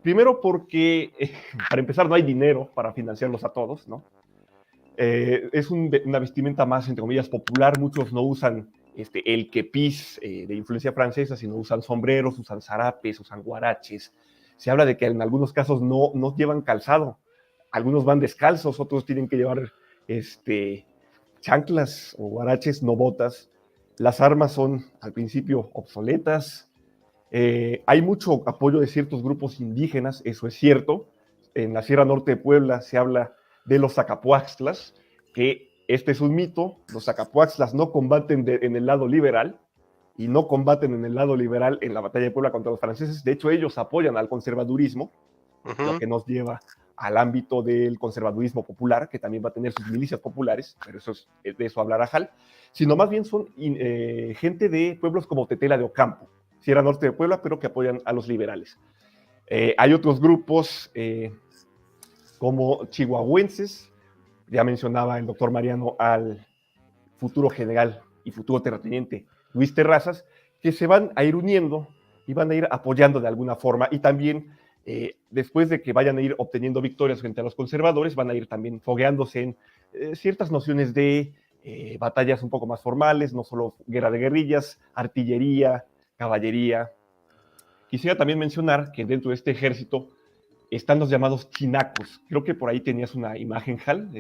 primero porque, para empezar, no hay dinero para financiarlos a todos, ¿no? Es una vestimenta más, entre comillas, popular. Muchos no usan el kepis de influencia francesa, sino usan sombreros, usan zarapes, usan guaraches. Se habla de que en algunos casos no llevan calzado. Algunos van descalzos, otros tienen que llevar chanclas o guaraches, no botas. Las armas son al principio obsoletas. Hay mucho apoyo de ciertos grupos indígenas, eso es cierto. En la Sierra Norte de Puebla se habla de los Zacapuaxtlas, que Este es un mito, los Zacapuaxtlas no combaten en el lado liberal, y no combaten en el lado liberal en la batalla de Puebla contra los franceses. De hecho, ellos apoyan al conservadurismo, lo que nos lleva al ámbito del conservadurismo popular, que también va a tener sus milicias populares, pero de eso hablará Hal, sino más bien son gente de pueblos como Tetela de Ocampo, Sierra Norte de Puebla, pero que apoyan a los liberales. Hay otros grupos como chihuahuenses, ya mencionaba el doctor Mariano al futuro general y futuro terrateniente Luis Terrazas, que se van a ir uniendo y van a ir apoyando de alguna forma, y también después de que vayan a ir obteniendo victorias frente a los conservadores, van a ir también fogueándose en ciertas nociones de batallas un poco más formales, no solo guerra de guerrillas, artillería, caballería. Quisiera también mencionar que dentro de este ejército están los llamados chinacos. Creo que por ahí tenías una imagen, Hal,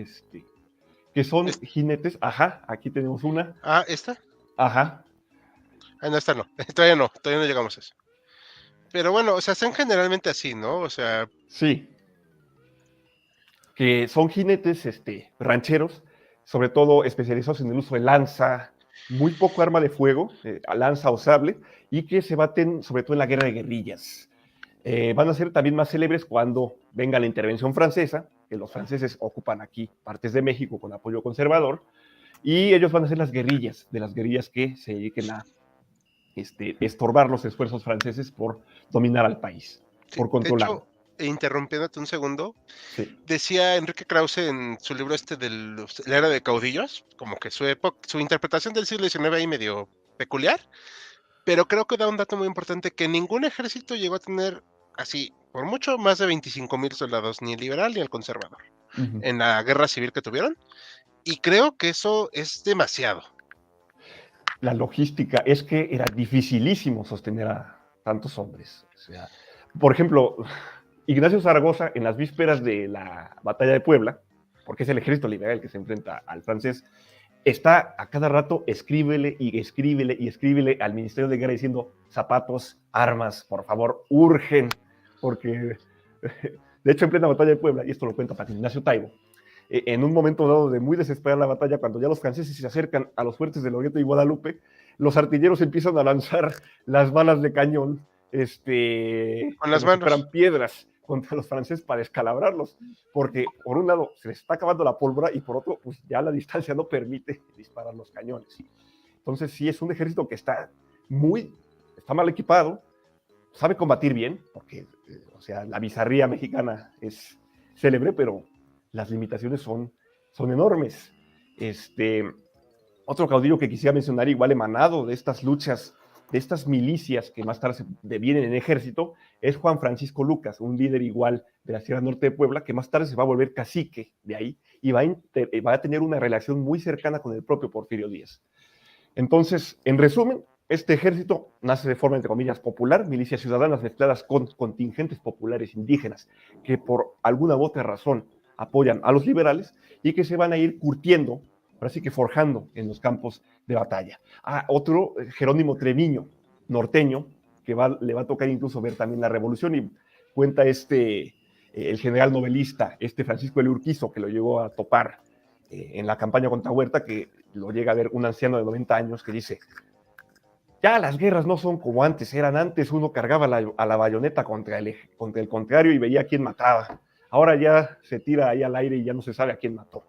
que son jinetes. Ajá, aquí tenemos una. Ah, ¿esta? Ajá. Ah, no, esta no. Todavía no llegamos a eso. Pero bueno, o sea, son generalmente así, ¿no? O sea... Sí. Que son jinetes rancheros, sobre todo especializados en el uso de lanza, muy poco arma de fuego, lanza o sable, y que se baten sobre todo en la guerra de guerrillas. Van a ser también más célebres cuando venga la intervención francesa, que los franceses ocupan aquí partes de México con apoyo conservador, y ellos van a ser las guerrillas, de las guerrillas que se dediquen a estorbar los esfuerzos franceses por dominar al país, Sí, por controlarlo. de hecho, interrumpiéndote un segundo, Sí. decía Enrique Krause en su libro de la era de caudillos, como que su interpretación del siglo XIX ahí medio peculiar, pero creo que da un dato muy importante, que ningún ejército llegó a tener así, por mucho, más de 25,000 soldados, ni el liberal ni el conservador, en la guerra civil que tuvieron, y creo que eso es demasiado. La logística es que era dificilísimo sostener a tantos hombres. O sea, por ejemplo, Ignacio Zaragoza, en las vísperas de la batalla de Puebla, porque es el ejército liberal que se enfrenta al francés, está a cada rato escríbele y escríbele y escríbele al Ministerio de Guerra diciendo: zapatos, armas, por favor, urgen, porque de hecho en plena batalla de Puebla, y esto lo cuenta Patricio Ignacio Taibo, en un momento dado de muy desesperada la batalla, cuando ya los franceses se acercan a los fuertes de Loreto y Guadalupe, los artilleros empiezan a lanzar las balas de cañón Con las como si manos. fueran piedras contra los franceses para descalabrarlos, porque por un lado se les está acabando la pólvora y por otro, pues ya la distancia no permite disparar los cañones. Entonces sí es un ejército que está mal equipado, sabe combatir bien, porque o sea, la bizarría mexicana es célebre, pero las limitaciones son enormes. Otro caudillo que quisiera mencionar, igual emanado de estas luchas, de estas milicias que más tarde se devienen en ejército, es Juan Francisco Lucas, un líder igual de la Sierra Norte de Puebla, que más tarde se va a volver cacique de ahí y va a tener una relación muy cercana con el propio Porfirio Díaz. Entonces, en resumen, este ejército nace de forma, entre comillas, popular, milicias ciudadanas mezcladas con contingentes populares indígenas que por alguna u otra razón apoyan a los liberales y que se van a ir curtiendo, ahora sí que forjando en los campos de batalla. Otro, Jerónimo Treviño, norteño, que le va a tocar incluso ver también la revolución, y cuenta el general novelista, Francisco de Urquizo, que lo llegó a topar en la campaña contra Huerta, que lo llega a ver un anciano de 90 años que dice: ya las guerras no son como antes, antes uno cargaba a la bayoneta contra el contrario y veía a quién mataba. Ahora ya se tira ahí al aire y ya no se sabe a quién mató.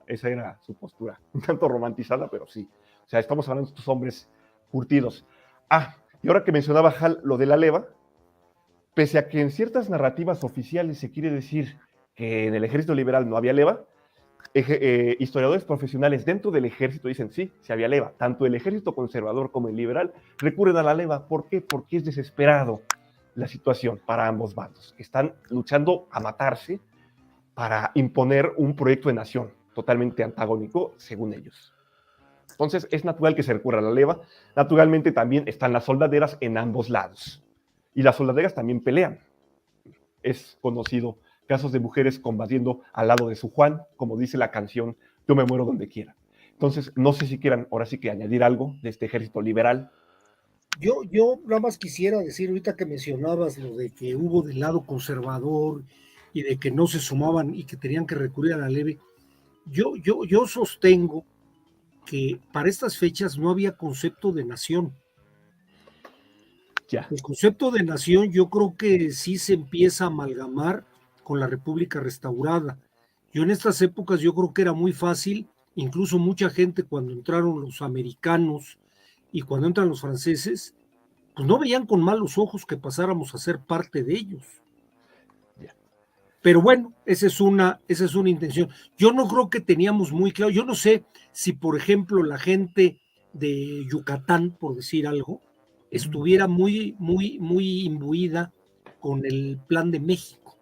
Esa era su postura, un tanto romantizada, pero sí. O sea, estamos hablando de estos hombres curtidos. Y ahora que mencionaba Hal lo de la leva, pese a que en ciertas narrativas oficiales se quiere decir que en el ejército liberal no había leva, historiadores profesionales dentro del ejército dicen sí había leva. Tanto el ejército conservador como el liberal recurren a la leva. ¿Por qué? Porque es desesperado la situación para ambos bandos, que están luchando a matarse para imponer un proyecto de nación totalmente antagónico, según ellos. Entonces es natural que se recurra a la leva. Naturalmente también están las soldaderas en ambos lados, y las soldaderas también pelean. Es conocido casos de mujeres combatiendo al lado de su Juan, como dice la canción Yo me muero donde quiera. Entonces, no sé si quieran ahora sí que añadir algo de este ejército liberal. Yo nada más quisiera decir, ahorita que mencionabas lo de que hubo del lado conservador y de que no se sumaban y que tenían que recurrir a la leve, Yo sostengo que para estas fechas no había concepto de nación. Ya. El concepto de nación yo creo que sí se empieza a amalgamar con la República restaurada. Yo en estas épocas yo creo que era muy fácil, incluso mucha gente cuando entraron los americanos y cuando entran los franceses, pues no veían con malos ojos que pasáramos a ser parte de ellos. Ya. Pero bueno, esa es una intención. Yo no creo que teníamos muy claro, yo no sé si por ejemplo la gente de Yucatán, por decir algo, estuviera muy imbuida con el plan de México.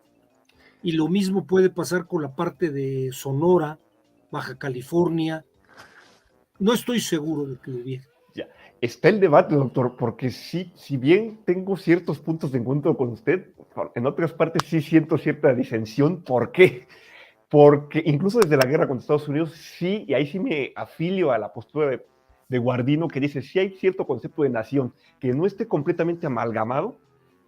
Y lo mismo puede pasar con la parte de Sonora, Baja California. No estoy seguro de que lo hubiera. Ya. Está el debate, doctor, porque sí, si bien tengo ciertos puntos de encuentro con usted, en otras partes sí siento cierta disensión. ¿Por qué? Porque incluso desde la guerra con Estados Unidos, sí, y ahí sí me afilio a la postura de Guardino, que dice, sí hay cierto concepto de nación, que no esté completamente amalgamado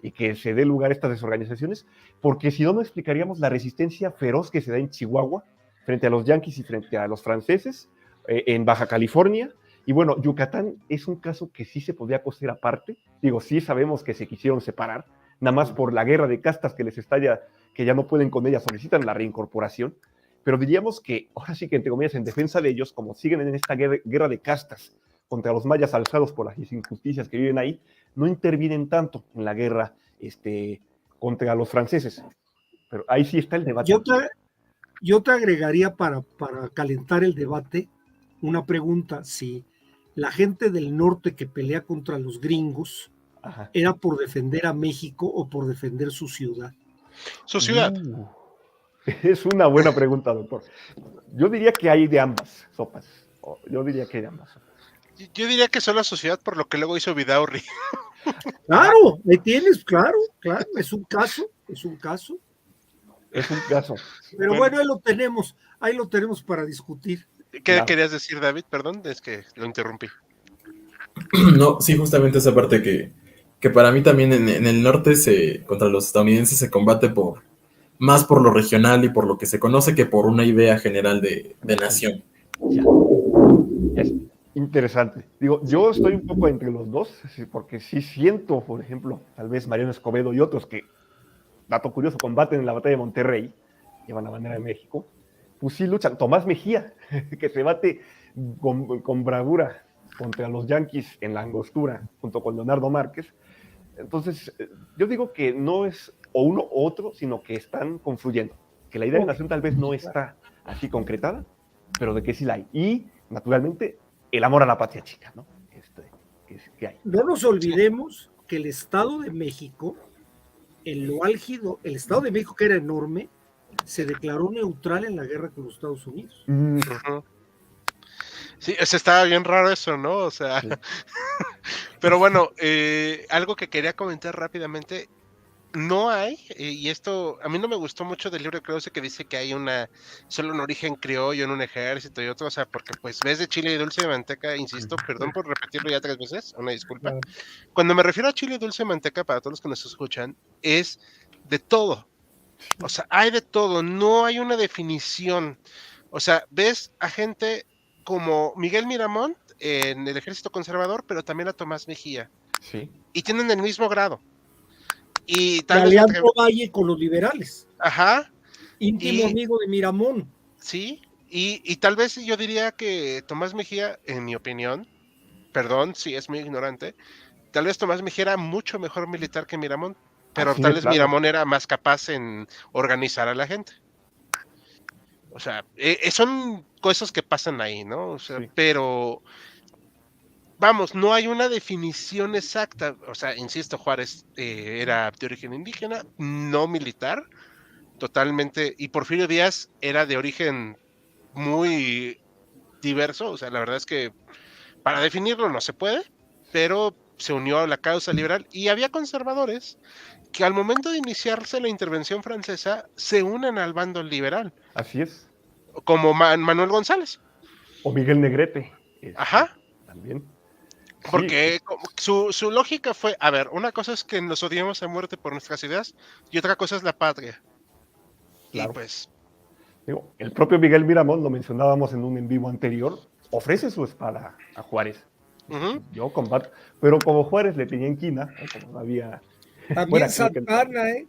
y que se dé lugar a estas desorganizaciones, porque si no, no explicaríamos la resistencia feroz que se da en Chihuahua frente a los yanquis y frente a los franceses, en Baja California. Y bueno, Yucatán es un caso que sí se podía coser aparte. Digo, sí sabemos que se quisieron separar, nada más por la guerra de castas que les estalla, que ya no pueden con ella, solicitan la reincorporación. Pero diríamos que, ahora sí que entre comillas, en defensa de ellos, como siguen en esta guerra de castas contra los mayas alzados por las injusticias que viven ahí, no intervienen tanto en la guerra contra los franceses. Pero ahí sí está el debate. Yo te agregaría para calentar el debate una pregunta: si la gente del norte que pelea contra los gringos era por defender a México o por defender su ciudad. Su ciudad. Es una buena pregunta, doctor. Yo diría que hay de ambas sopas. Yo diría que hay de ambas sopas. Yo diría que solo su ciudad por lo que luego hizo Vidaurri. Claro, ahí tienes, claro, es un caso. Es un caso. Pero bueno, ahí lo tenemos para discutir. ¿Qué Claro. querías decir, David? Perdón, es que lo interrumpí. No, sí, justamente esa parte que para mí también en el norte contra los estadounidenses se combate más por lo regional y por lo que se conoce que por una idea general de nación. Ya. Es interesante. Digo, yo estoy un poco entre los dos, porque sí siento, por ejemplo, tal vez Mariano Escobedo y otros que, dato curioso, combaten en la batalla de Monterrey, llevan la bandera de México, pues sí luchan. Tomás Mejía, que se bate con bravura contra los yanquis en la Angostura, junto con Leonardo Márquez. Entonces, yo digo que no es o uno u otro, sino que están confluyendo. Que la idea de nación tal vez no está así concretada, pero de que sí la hay. Y, naturalmente, el amor a la patria chica, ¿no? Que hay. No nos olvidemos que el Estado de México, en lo álgido, el Estado de México, que era enorme, se declaró neutral en la guerra con los Estados Unidos. Uh-huh. Sí, estaba bien raro eso, ¿no? O sea, sí. Pero bueno, algo que quería comentar rápidamente, no hay, y esto a mí no me gustó mucho del libro de Krause, que dice que hay solo un origen criollo en un ejército y otro, o sea, porque pues ves de chile y dulce de manteca, insisto, perdón por repetirlo ya 3 veces, una disculpa. Claro. Cuando me refiero a chile y dulce de manteca, para todos los que nos escuchan, es de todo, o sea, hay de todo, no hay una definición, o sea, ves a gente como Miguel Miramón en el ejército conservador, pero también a Tomás Mejía, Sí. y tienen el mismo grado. Y tal vez Alejandro Valle con los liberales. Ajá. Íntimo amigo de Miramón. Sí, y tal vez yo diría que Tomás Mejía, en mi opinión, perdón si es muy ignorante, tal vez Tomás Mejía era mucho mejor militar que Miramón, pero tal vez Miramón era más capaz en organizar a la gente. O sea, son cosas que pasan ahí, ¿no? O sea, pero vamos, no hay una definición exacta. O sea, insisto, Juárez era de origen indígena, no militar, totalmente, y Porfirio Díaz era de origen muy diverso. O sea, la verdad es que para definirlo no se puede, pero se unió a la causa liberal, y había conservadores que al momento de iniciarse la intervención francesa se unen al bando liberal. Así es. Como Manuel González. O Miguel Negrete. Ajá. También. Porque su lógica fue, a ver, una cosa es que nos odiemos a muerte por nuestras ideas y otra cosa es la patria. Claro. Y pues Digo, el propio Miguel Miramón, lo mencionábamos en un en vivo anterior, ofrece su espada a Juárez. Ujú. Yo combato, pero como Juárez le tenía inquina, como no había... También Bueno, creo que Santana, ¿eh?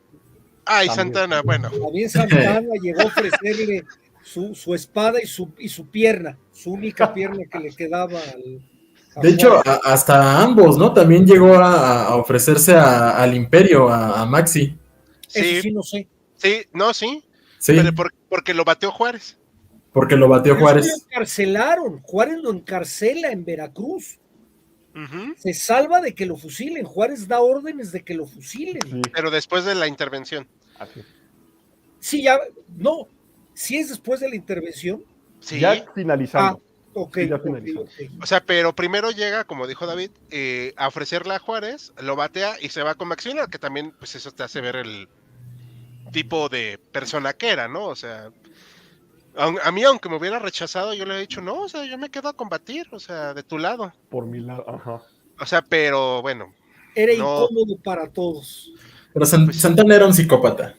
Ay, También. Santana, bueno. También Santana llegó a ofrecerle su espada y su pierna, su única pierna que le quedaba a De hecho, Juárez. hasta ambos, ¿no? También llegó a ofrecerse al Imperio, a Maxi. Eso Sí, sí no sé. sí, no, sí. Sí, Pero porque lo bateó Juárez. porque lo batió Pero es que lo Juárez. encarcelaron. Juárez lo encarcela en Veracruz. Ujú. Se salva de que lo fusilen. Juárez da órdenes de que lo fusilen. sí, Pero después de la intervención. así. Sí, ya, no. Si es después de la intervención. Sí. Ya finalizando. Ok, Sí, ya ok, finalizando. ok. O sea, pero primero llega, como dijo David, a ofrecerle a Juárez, lo batea y se va con Maximiliano, que también, pues eso te hace ver el tipo de persona que era, ¿no? O sea, a mí, aunque me hubiera rechazado, yo le he dicho, no, o sea, yo me quedo a combatir, o sea, de tu lado. Por mi lado, ajá. O sea, pero bueno, Era no, incómodo para todos. Pero Pues- Santana era un psicópata.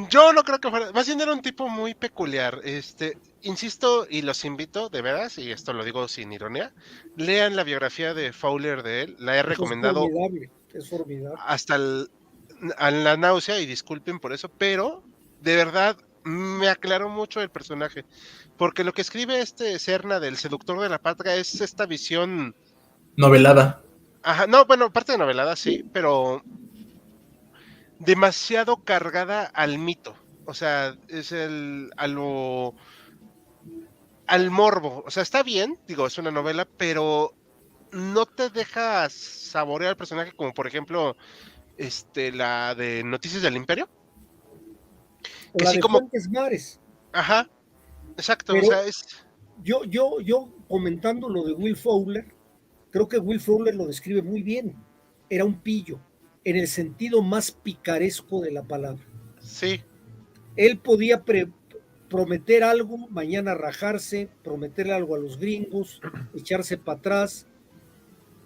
yo no creo que fuera, más bien era un tipo muy peculiar. Insisto y los invito, de veras, y esto lo digo sin ironía, lean la biografía de Fowler de él, la he Eso recomendado es formidable. hasta a la náusea, y disculpen por eso, pero de verdad me aclaró mucho el personaje, porque lo que escribe Serna del seductor de la patria es esta visión, Novelada. ajá, no, bueno, parte de novelada sí, pero demasiado cargada al mito, o sea, es al morbo, o sea, está bien, digo, es una novela, pero no te deja saborear al personaje como por ejemplo la de Noticias del Imperio. O Que la sí de como, Fuentes Mares. ajá, exacto, o Pero sea, yo comentando lo de Will Fowler, creo que Will Fowler lo describe muy bien. Era un pillo, en el sentido más picaresco de la palabra. sí, Él podía prometer algo, mañana rajarse, prometerle algo a los gringos, echarse para atrás.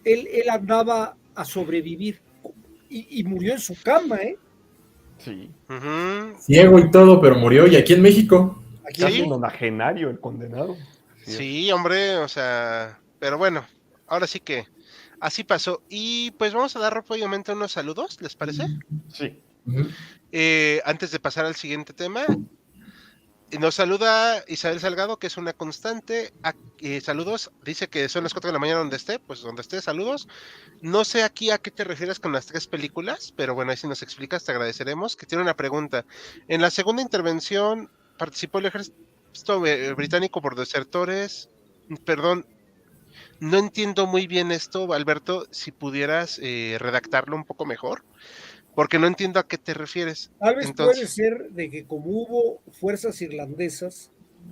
Él andaba a sobrevivir y murió en su cama, ¿eh? Sí. ujú, Ciego y todo, pero murió. Y aquí en México. Aquí Casi Sí. nonagenario el condenado. Sí, sí, hombre, o sea, pero bueno, ahora sí que así pasó. Y pues vamos a dar rápidamente unos saludos, ¿les parece? sí. Ujú. Antes de pasar al siguiente tema, nos saluda Isabel Salgado, que es una constante. Saludos, dice que son las 4 de la mañana donde esté, pues donde esté, saludos. No sé aquí a qué te refieres con las 3 películas, pero bueno, ahí si nos explicas, te agradeceremos. Que tiene una pregunta. En la segunda intervención participó el ejército británico por desertores. Perdón, no entiendo muy bien esto, Alberto, si pudieras redactarlo un poco mejor, porque no entiendo a qué te refieres. tal vez puede Entonces, ser de que como hubo fuerzas irlandesas,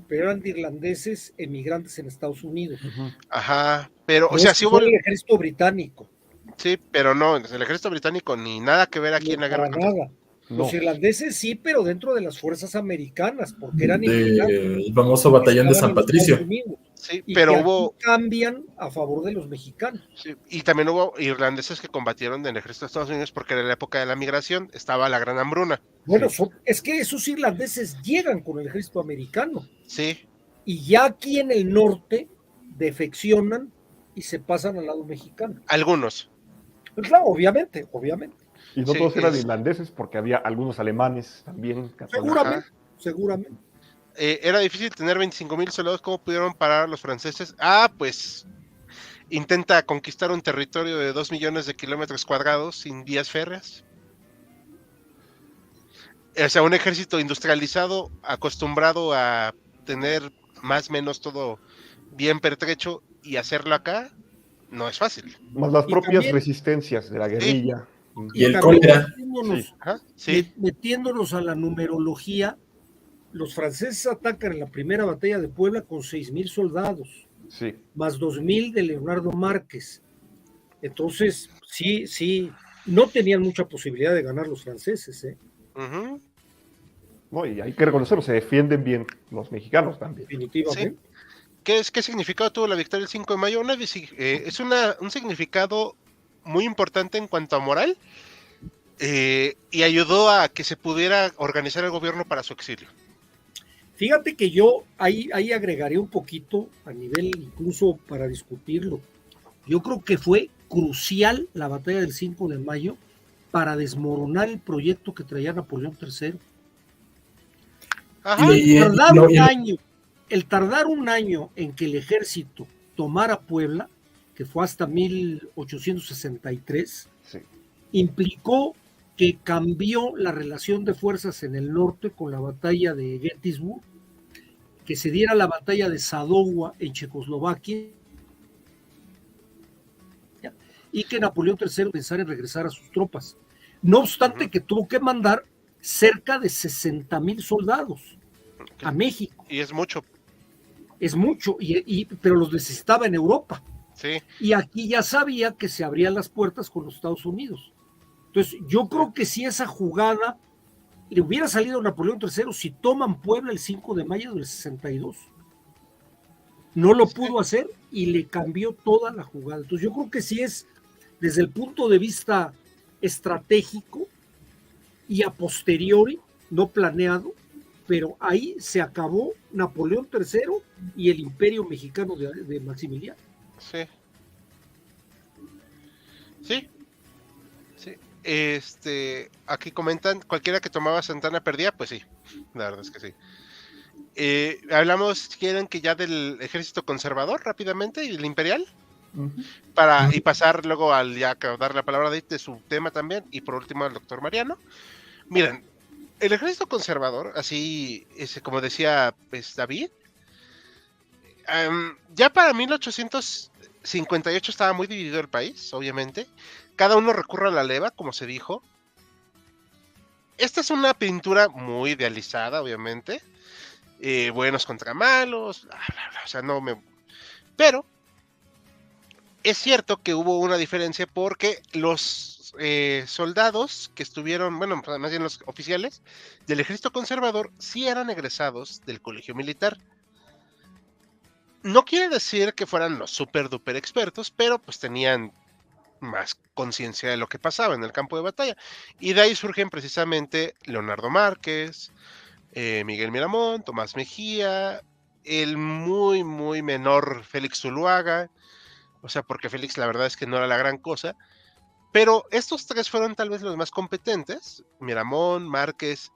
pero eran de irlandeses emigrantes en Estados Unidos. Ujú. ajá, pero, o No sea, es sí que hubo, fue el ejército británico, sí, pero no, el ejército británico ni nada que ver aquí en no la guerra para contra. nada. No. Los irlandeses sí, pero dentro de las fuerzas americanas, porque eran inmigrantes El famoso que batallón de estaban San en Estados Patricio. Unidos Sí, y pero que aquí hubo, cambian a favor de los mexicanos. sí, y también hubo irlandeses que combatieron en el ejército de Estados Unidos porque era la época de la migración, estaba la gran hambruna. Bueno, Sí. es que esos irlandeses llegan con el ejército americano Sí, y ya aquí en el norte defeccionan y se pasan al lado mexicano. algunos. Pues claro, obviamente. Y no Sí, todos eran irlandeses, porque había algunos alemanes también. Seguramente, seguramente. Era difícil tener 25,000 soldados. ¿Cómo pudieron parar a los franceses? Ah, pues intenta conquistar un territorio de 2 millones de kilómetros cuadrados sin vías férreas. O sea, un ejército industrializado, acostumbrado a tener más o menos todo bien pertrecho, y hacerlo acá no es fácil. Más las Y propias también- resistencias de la guerrilla. Y el también cólera. metiéndonos, Ajá, sí, metiéndonos a la numerología, los franceses atacan en la primera batalla de Puebla con 6,000 soldados, Sí. más 2,000 de Leonardo Márquez. Entonces, sí, no tenían mucha posibilidad de ganar los franceses, ¿eh? ujú, No, y hay que reconocerlo, se defienden bien los mexicanos también. Definitivamente. ¿Qué significado tuvo la victoria el 5 de mayo? Es un significado muy importante en cuanto a moral, y ayudó a que se pudiera organizar el gobierno para su exilio. Fíjate que yo ahí agregaré un poquito a nivel incluso para discutirlo. Yo creo que fue crucial la batalla del 5 de mayo para desmoronar el proyecto que traía Napoleón III. Ajá. El tardar un año en que el ejército tomara Puebla, que fue hasta 1863, Sí. implicó que cambió la relación de fuerzas en el norte con la batalla de Gettysburg, que se diera la batalla de Sadowa en Checoslovaquia y que Napoleón III pensara en regresar a sus tropas. No obstante que tuvo que mandar cerca de 60,000 soldados a México. Y es mucho. Es mucho, pero los necesitaba en Europa. Sí. Y aquí ya sabía que se abrían las puertas con los Estados Unidos. Entonces, yo creo que si esa jugada le hubiera salido a Napoleón III si toman Puebla el 5 de mayo del 62. No lo pudo hacer y le cambió toda la jugada. Entonces, yo creo que sí es, desde el punto de vista estratégico y a posteriori, no planeado, pero ahí se acabó Napoleón III y el imperio mexicano de Maximiliano. Sí. Sí. Aquí comentan, cualquiera que tomaba Santana perdía, pues sí, la verdad es que sí. Hablamos, si quieren, que ya del ejército conservador rápidamente y del imperial, y pasar luego al ya dar la palabra de su tema también, y por último al doctor Mariano. Miren, el ejército conservador, así como decía pues, David, ya para 1858 estaba muy dividido el país, obviamente. Cada uno recurre a la leva, como se dijo. Esta es una pintura muy idealizada, obviamente. Buenos contra malos, bla, bla, bla. O sea, no me... Pero es cierto que hubo una diferencia porque los soldados que estuvieron, bueno, más bien los oficiales del ejército conservador sí eran egresados del colegio militar. No quiere decir que fueran los super duper expertos, pero pues tenían más conciencia de lo que pasaba en el campo de batalla. Y de ahí surgen precisamente Leonardo Márquez, Miguel Miramón, Tomás Mejía, el muy, muy menor Félix Zuluaga, o sea, porque Félix la verdad es que no era la gran cosa, pero estos tres fueron tal vez los más competentes, Miramón, Márquez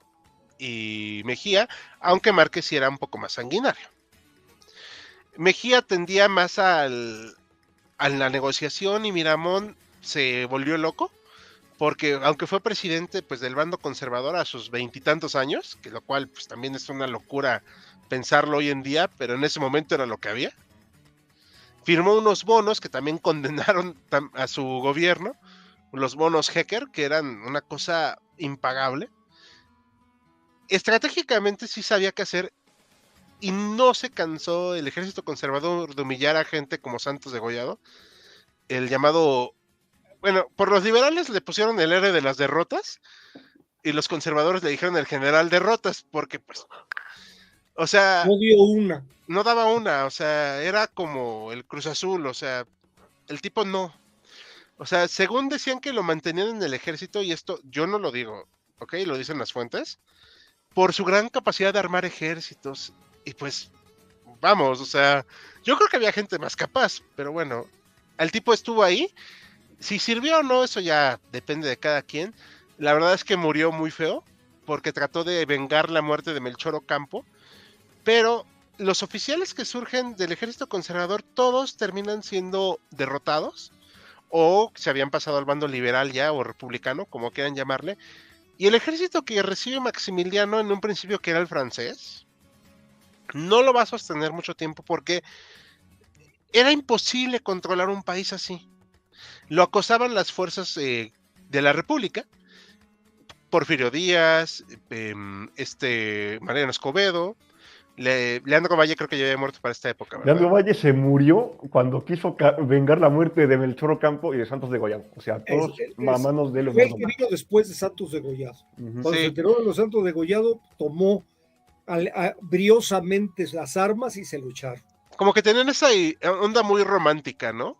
y Mejía, aunque Márquez sí era un poco más sanguinario. Mejía tendía más a la negociación y Miramón se volvió loco, porque aunque fue presidente pues del bando conservador a sus 20 y tantos años, que lo cual pues también es una locura pensarlo hoy en día, pero en ese momento era lo que había, firmó unos bonos que también condenaron a su gobierno, los bonos Hecker, que eran una cosa impagable. Estratégicamente sí sabía qué hacer y no se cansó el ejército conservador de humillar a gente como Santos Degollado, el llamado, bueno, por los liberales le pusieron el héroe de las derrotas y los conservadores le dijeron el general derrotas, porque pues, o sea, No dio una. No daba una, o sea, era como el Cruz Azul, o sea, el tipo no. O sea, según decían que lo mantenían en el ejército, y esto yo no lo digo, ¿ok? Lo dicen las fuentes, por su gran capacidad de armar ejércitos. Y pues, vamos, o sea, yo creo que había gente más capaz, pero bueno, el tipo estuvo ahí. Si sirvió o no, eso ya depende de cada quien. La verdad es que murió muy feo, porque trató de vengar la muerte de Melchor Ocampo, pero los oficiales que surgen del ejército conservador, todos terminan siendo derrotados, o se habían pasado al bando liberal ya, o republicano, como quieran llamarle. Y el ejército que recibe Maximiliano, en un principio que era el francés, no lo va a sostener mucho tiempo porque era imposible controlar un país así. Lo acosaban las fuerzas de la República, Porfirio Díaz, Mariano Escobedo, Leandro Valle creo que ya había muerto para esta época, ¿verdad? Leandro Valle se murió cuando quiso vengar la muerte de Melchor Ocampo y de Santos Degollado. O sea, todos mamanos de Fue el Leonardo que Valle. vino después de Santos Degollado. Cuando Sí. se enteró de los Santos Degollado, tomó briosamente las armas y se lucharon. Como que tenían esa onda muy romántica, ¿no?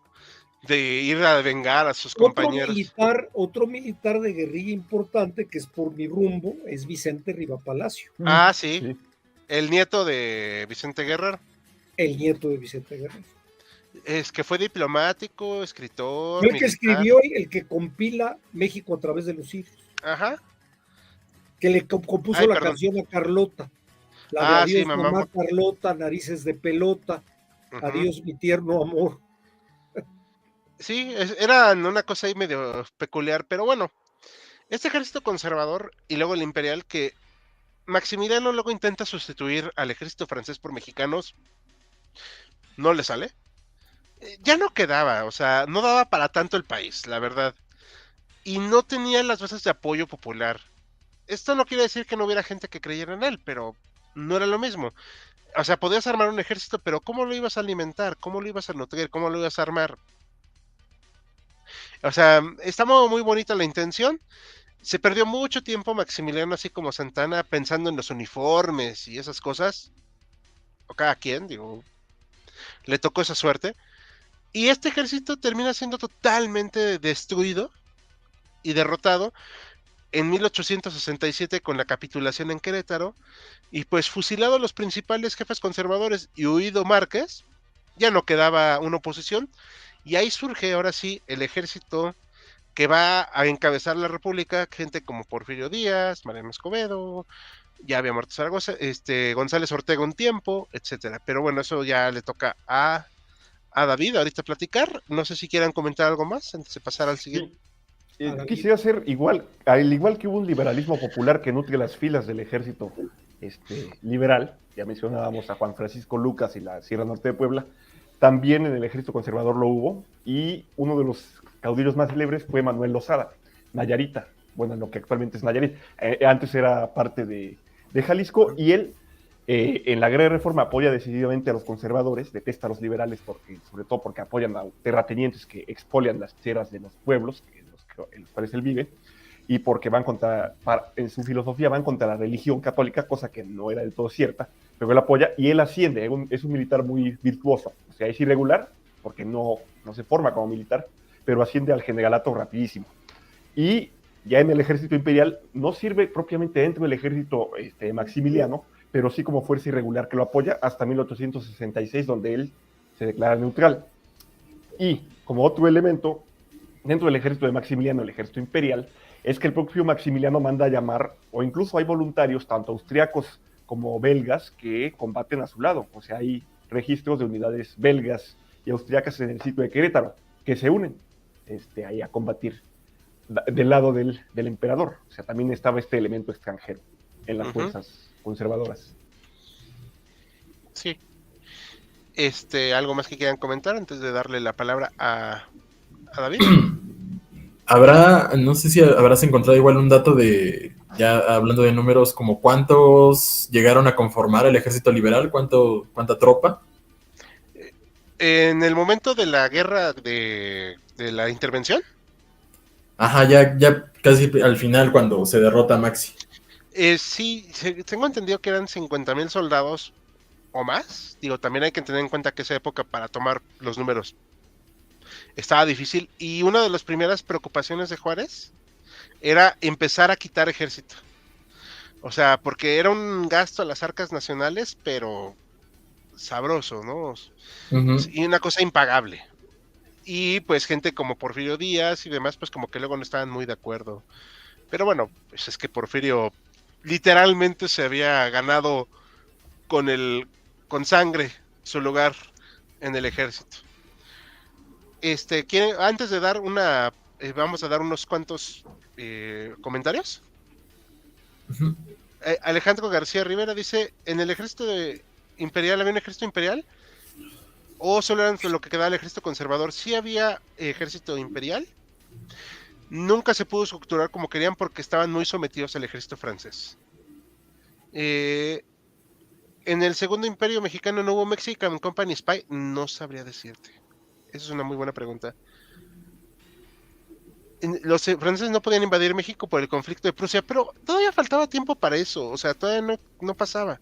De ir a vengar a sus compañeros. Otro militar de guerrilla importante que es por mi rumbo es Vicente Riva Palacio. Ah, sí. El nieto de Vicente Guerrero. El nieto de Vicente Guerrero. Es que fue diplomático, escritor, Fue el que militar. escribió, el que compila México a través de los siglos. Ajá. Que le compuso Ay, la perdón. canción a Carlota. La de Ah, Adiós, sí, mamá. mamá Carlota, Narices de Pelota, Ujú. Adiós, mi tierno amor. Sí, eran una cosa ahí medio peculiar, pero bueno, este ejército conservador y luego el imperial que Maximiliano luego intenta sustituir al ejército francés por mexicanos, no le sale. Ya no quedaba, o sea, no daba para tanto el país, la verdad. Y no tenía las bases de apoyo popular. Esto no quiere decir que no hubiera gente que creyera en él, pero no era lo mismo. O sea, podías armar un ejército, pero ¿cómo lo ibas a alimentar? ¿Cómo lo ibas a nutrir? ¿Cómo lo ibas a armar? O sea, estaba muy bonita la intención. Se perdió mucho tiempo Maximiliano, así como Santana, pensando en los uniformes y esas cosas. O cada quien, digo, le tocó esa suerte. Y este ejército termina siendo totalmente destruido y derrotado en 1867 con la capitulación en Querétaro. Y pues fusilado a los principales jefes conservadores y huido Márquez, ya no quedaba una oposición. Y ahí surge ahora sí el ejército que va a encabezar la República, gente como Porfirio Díaz, Mariano Escobedo, ya había muerto Zaragoza, González Ortega un tiempo, etcétera. Pero bueno, eso ya le toca a David ahorita platicar. No sé si quieran comentar algo más antes de pasar al siguiente. Sí. Quisiera hacer igual, al igual que hubo un liberalismo popular que nutre las filas del ejército liberal, ya mencionábamos a Juan Francisco Lucas y la Sierra Norte de Puebla, también en el ejército conservador lo hubo, y uno de los caudillos más célebres fue Manuel Lozada, Nayarita, bueno, en lo que actualmente es Nayarit, antes era parte de Jalisco, y él en la Guerra de Reforma apoya decididamente a los conservadores, detesta a los liberales, sobre todo porque apoyan a terratenientes que expolian las tierras de los pueblos en los cuales él vive, y porque en su filosofía van contra la religión católica, cosa que no era del todo cierta, pero él apoya y él asciende, es un militar muy virtuoso, o sea, es irregular, porque no se forma como militar, pero asciende al generalato rapidísimo. Y ya en el ejército imperial no sirve propiamente dentro del ejército maximiliano, pero sí como fuerza irregular que lo apoya hasta 1866, donde él se declara neutral. Y como otro elemento, dentro del ejército de Maximiliano, el ejército imperial, es que el propio Maximiliano manda a llamar, o incluso hay voluntarios, tanto austriacos como belgas, que combaten a su lado. O sea, hay registros de unidades belgas y austriacas en el sitio de Querétaro, que se unen ahí a combatir del lado del emperador. O sea, también estaba este elemento extranjero en las fuerzas conservadoras. Sí. ¿Algo más que quieran comentar antes de darle la palabra a David? No sé si habrás encontrado igual un dato ya hablando de números, como cuántos llegaron a conformar el ejército liberal, cuánta tropa. En el momento de la guerra de la intervención. Ajá, ya casi al final cuando se derrota a Maxi. Sí, tengo entendido que eran 50,000 soldados o más. Digo, también hay que tener en cuenta que esa época para tomar los números estaba difícil. Y una de las primeras preocupaciones de Juárez era empezar a quitar ejército. O sea, porque era un gasto a las arcas nacionales, pero sabroso, ¿no? Y una cosa impagable. Y pues gente como Porfirio Díaz y demás, pues como que luego no estaban muy de acuerdo. Pero bueno, pues es que Porfirio literalmente se había ganado con sangre su lugar en el ejército. Antes de dar vamos a dar unos cuantos comentarios. Alejandro García Rivera dice, ¿en el ejército imperial había un ejército imperial? ¿O solo eran lo que quedaba el ejército conservador? Sí había ejército imperial. Nunca se pudo estructurar como querían porque estaban muy sometidos al ejército francés. En el segundo imperio mexicano no hubo Mexican Company Spy. No sabría decirte. Esa es una muy buena pregunta. Los franceses no podían invadir México por el conflicto de Prusia, pero todavía faltaba tiempo para eso. O sea, todavía no pasaba.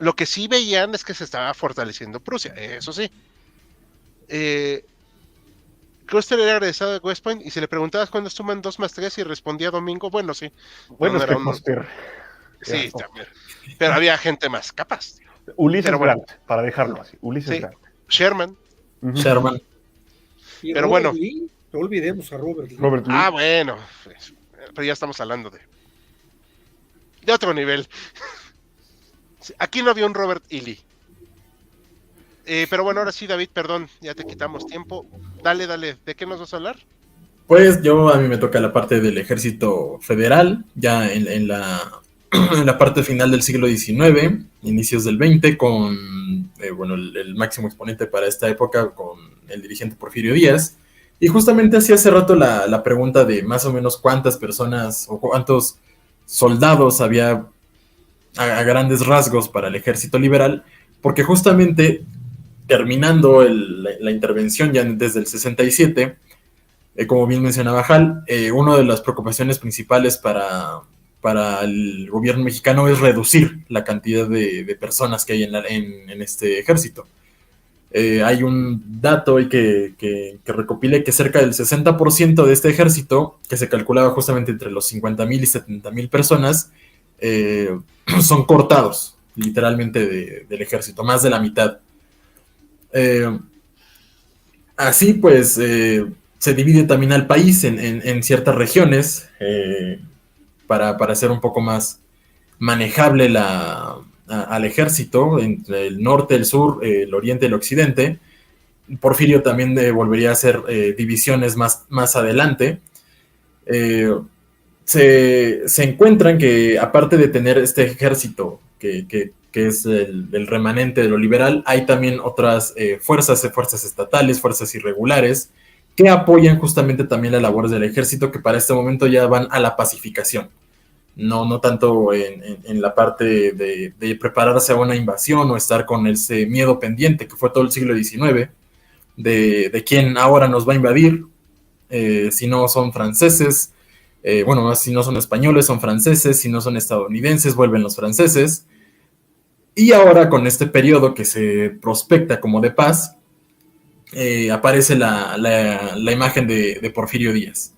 Lo que sí veían es que se estaba fortaleciendo Prusia, eso sí. Custer era egresado de West Point y si le preguntabas cuándo suman 2 más 3 y respondía domingo, bueno, sí. Bueno, no es que Custer Sí, también. Pero había gente más capaz. Ulises Pero bueno. Grant, para dejarlo así. Ulises Sí. Grant. Sherman. Ujú. Sherman. Y Pero Robert bueno. Lee, no olvidemos a Robert Lee. Robert Lee. Ah, bueno. Pero ya estamos hablando de otro nivel. Aquí no había un Robert E. Lee. Pero bueno, ahora sí, David, perdón, ya te quitamos tiempo. Dale, ¿de qué nos vas a hablar? Pues a mí me toca la parte del ejército federal, ya en la, en la parte final del siglo XIX, inicios del XX, con el máximo exponente para esta época, con el dirigente Porfirio Díaz. Y justamente hacía hace rato la pregunta de más o menos cuántas personas o cuántos soldados había a grandes rasgos para el ejército liberal, porque justamente terminando la intervención ya desde el 67, como bien mencionaba Hal, una de las preocupaciones principales para el gobierno mexicano es reducir la cantidad de personas que hay en este ejército. Hay un dato que recopilé que cerca del 60% de este ejército, que se calculaba justamente entre los 50,000 y 70,000 personas, son cortados literalmente del ejército, más de la mitad. Así pues, se divide también al país en ciertas regiones para hacer un poco más manejable al ejército, entre el norte, el sur, el oriente y el occidente. Porfirio también volvería a hacer divisiones más adelante. Se encuentran que, aparte de tener este ejército que es el remanente de lo liberal, hay también otras fuerzas estatales, fuerzas irregulares, que apoyan justamente también las labores del ejército, que para este momento ya van a la pacificación. No tanto en la parte de prepararse a una invasión o estar con ese miedo pendiente que fue todo el siglo XIX, de quién ahora nos va a invadir, si no son franceses, si no son españoles, son franceses, si no son estadounidenses, vuelven los franceses. Y ahora con este periodo que se prospecta como de paz, aparece la imagen de Porfirio Díaz.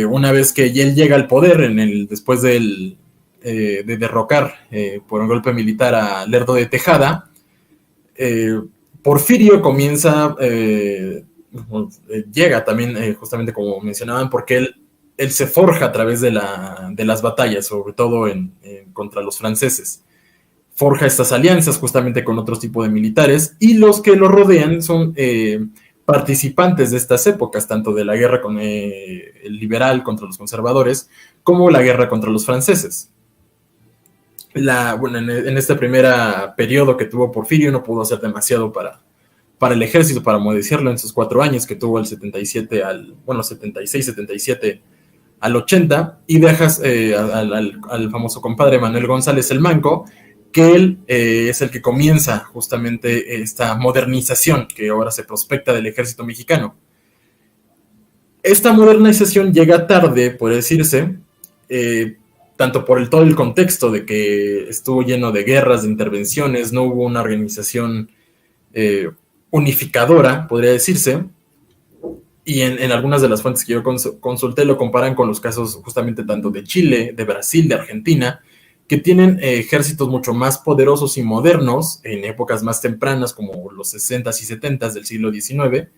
Una vez que él llega al poder, después de derrocar por un golpe militar a Lerdo de Tejada, Porfirio comienza, llega también, justamente como mencionaban, porque él se forja a través de las batallas, sobre todo contra los franceses. Forja estas alianzas justamente con otros tipos de militares, y los que lo rodean son participantes de estas épocas, tanto de la guerra con el liberal contra los conservadores, como la guerra contra los franceses. En este primer periodo que tuvo Porfirio no pudo hacer demasiado para el ejército, para decirlo, en sus 4 años que tuvo el 76, 77 al 80, y dejas al famoso compadre Manuel González el Manco, que él es el que comienza justamente esta modernización que ahora se prospecta del ejército mexicano. Esta modernización llega tarde, puede decirse, tanto por todo el contexto de que estuvo lleno de guerras, de intervenciones, no hubo una organización unificadora, podría decirse, y en algunas de las fuentes que yo consulté lo comparan con los casos justamente tanto de Chile, de Brasil, de Argentina, que tienen ejércitos mucho más poderosos y modernos en épocas más tempranas como los 60s y 70s del siglo XIX,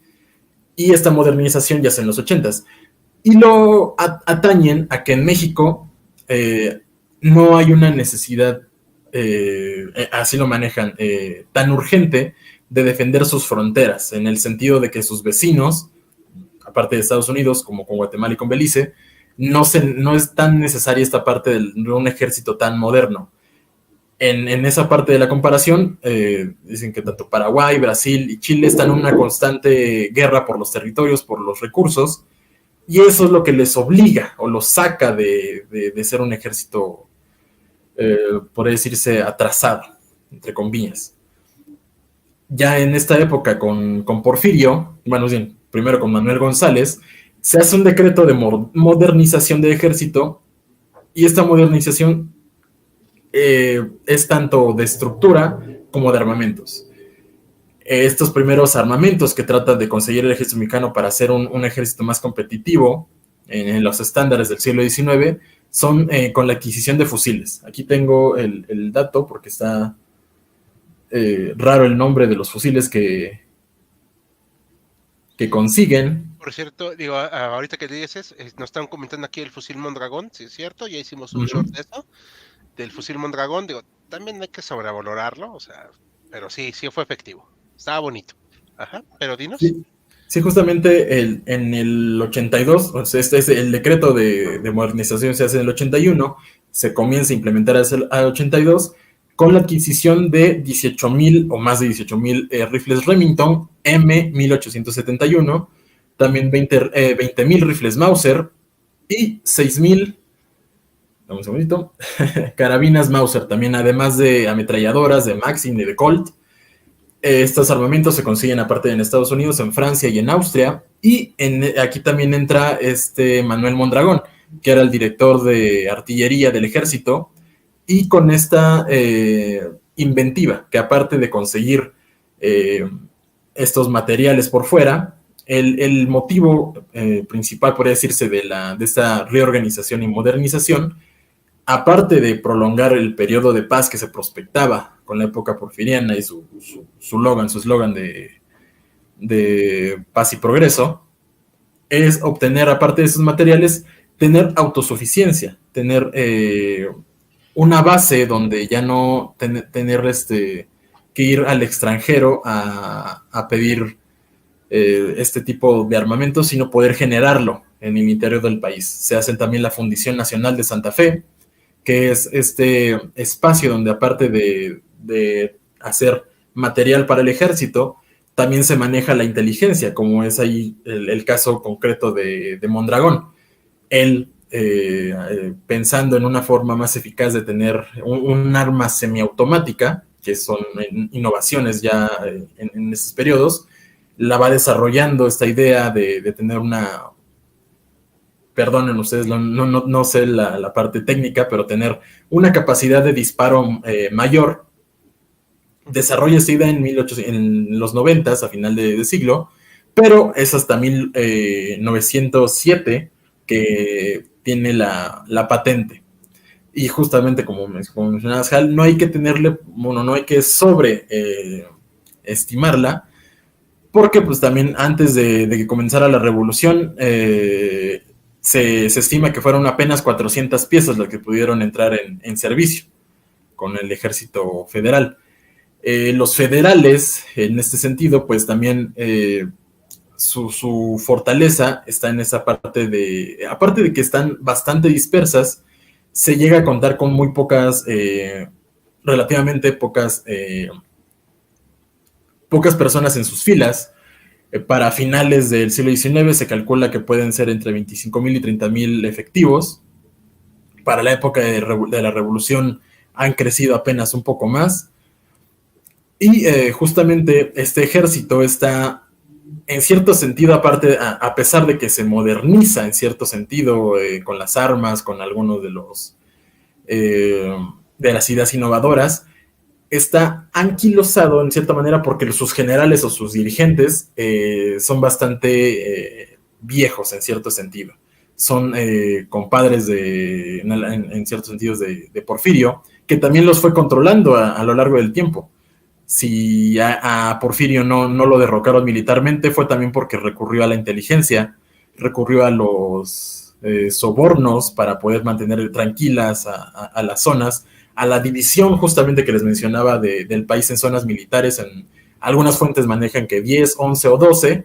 y esta modernización ya es en los 80s. Y lo atañen a que en México no hay una necesidad, así lo manejan, tan urgente de defender sus fronteras, en el sentido de que sus vecinos, aparte de Estados Unidos, como con Guatemala y con Belice, no es tan necesaria esta parte de un ejército tan moderno. En esa parte de la comparación, dicen que tanto Paraguay, Brasil y Chile están en una constante guerra por los territorios, por los recursos, y eso es lo que les obliga o los saca de ser un ejército, por decirse, atrasado, entre comillas. Ya en esta época con Porfirio, bien, primero con Manuel González, se hace un decreto de modernización del ejército, y esta modernización es tanto de estructura como de armamentos. Estos primeros armamentos que tratan de conseguir el ejército mexicano para hacer un ejército más competitivo en los estándares del siglo XIX son con la adquisición de fusiles. Aquí tengo el dato porque está raro el nombre de los fusiles que consiguen. Por cierto, digo, ahorita que dices, nos están comentando aquí el fusil Mondragón, sí es cierto, ya hicimos un short de eso, del fusil Mondragón, digo, también hay que sobrevalorarlo, o sea, pero sí fue efectivo, estaba bonito. Ajá, pero dinos. Sí, justamente en el 82, o sea, este es el decreto de modernización, se hace en el 81, se comienza a implementar al 82, con la adquisición de 18,000 o más de 18,000 rifles Remington M1871, también 20,000 rifles Mauser y 6,000, un segundito, carabinas Mauser, también además de ametralladoras de Maxim y de Colt. Estos armamentos se consiguen aparte en Estados Unidos, en Francia y en Austria. Y aquí también entra Manuel Mondragón, que era el director de artillería del ejército, y con esta inventiva, que aparte de conseguir estos materiales por fuera, el motivo principal, podría decirse, de esta reorganización y modernización, aparte de prolongar el periodo de paz que se prospectaba con la época porfiriana y su eslogan de paz y progreso, es obtener, aparte de esos materiales, tener autosuficiencia, tener una base donde ya no tener que ir al extranjero a pedir este tipo de armamento, sino poder generarlo en el interior del país. Se hacen también la Fundición Nacional de Santa Fe, que es este espacio donde aparte de hacer material para el ejército, también se maneja la inteligencia, como es ahí el caso concreto de Mondragón. Él, pensando en una forma más eficaz de tener un arma semiautomática, que son innovaciones ya en esos periodos, la va desarrollando esta idea de tener perdonen ustedes, no sé la parte técnica, pero tener una capacidad de disparo mayor. Desarrolla esta idea en los 90, a final de siglo, pero es hasta 1907 que tiene la patente. Y justamente como mencionabas, Hal, no hay que no hay que sobreestimarla, porque pues también antes de que comenzara la revolución, se estima que fueron apenas 400 piezas las que pudieron entrar en servicio con el ejército federal. Los federales, en este sentido, pues también su fortaleza está en esa parte aparte de que están bastante dispersas, se llega a contar con muy pocas, relativamente pocas personas en sus filas. Para finales del siglo XIX se calcula que pueden ser entre 25,000 y 30,000 efectivos. Para la época de la revolución han crecido apenas un poco más. Y justamente este ejército está, en cierto sentido, aparte, a pesar de que se moderniza en cierto sentido con las armas, con algunos de las ideas innovadoras, está anquilosado en cierta manera porque sus generales o sus dirigentes son viejos en cierto sentido. Son compadres en ciertos sentidos de Porfirio, que también los fue controlando a lo largo del tiempo. Si a Porfirio no lo derrocaron militarmente, fue también porque recurrió a la inteligencia, recurrió a los sobornos para poder mantener tranquilas a las zonas, a la división justamente que les mencionaba del país en zonas militares. En algunas fuentes manejan que 10, 11 o 12,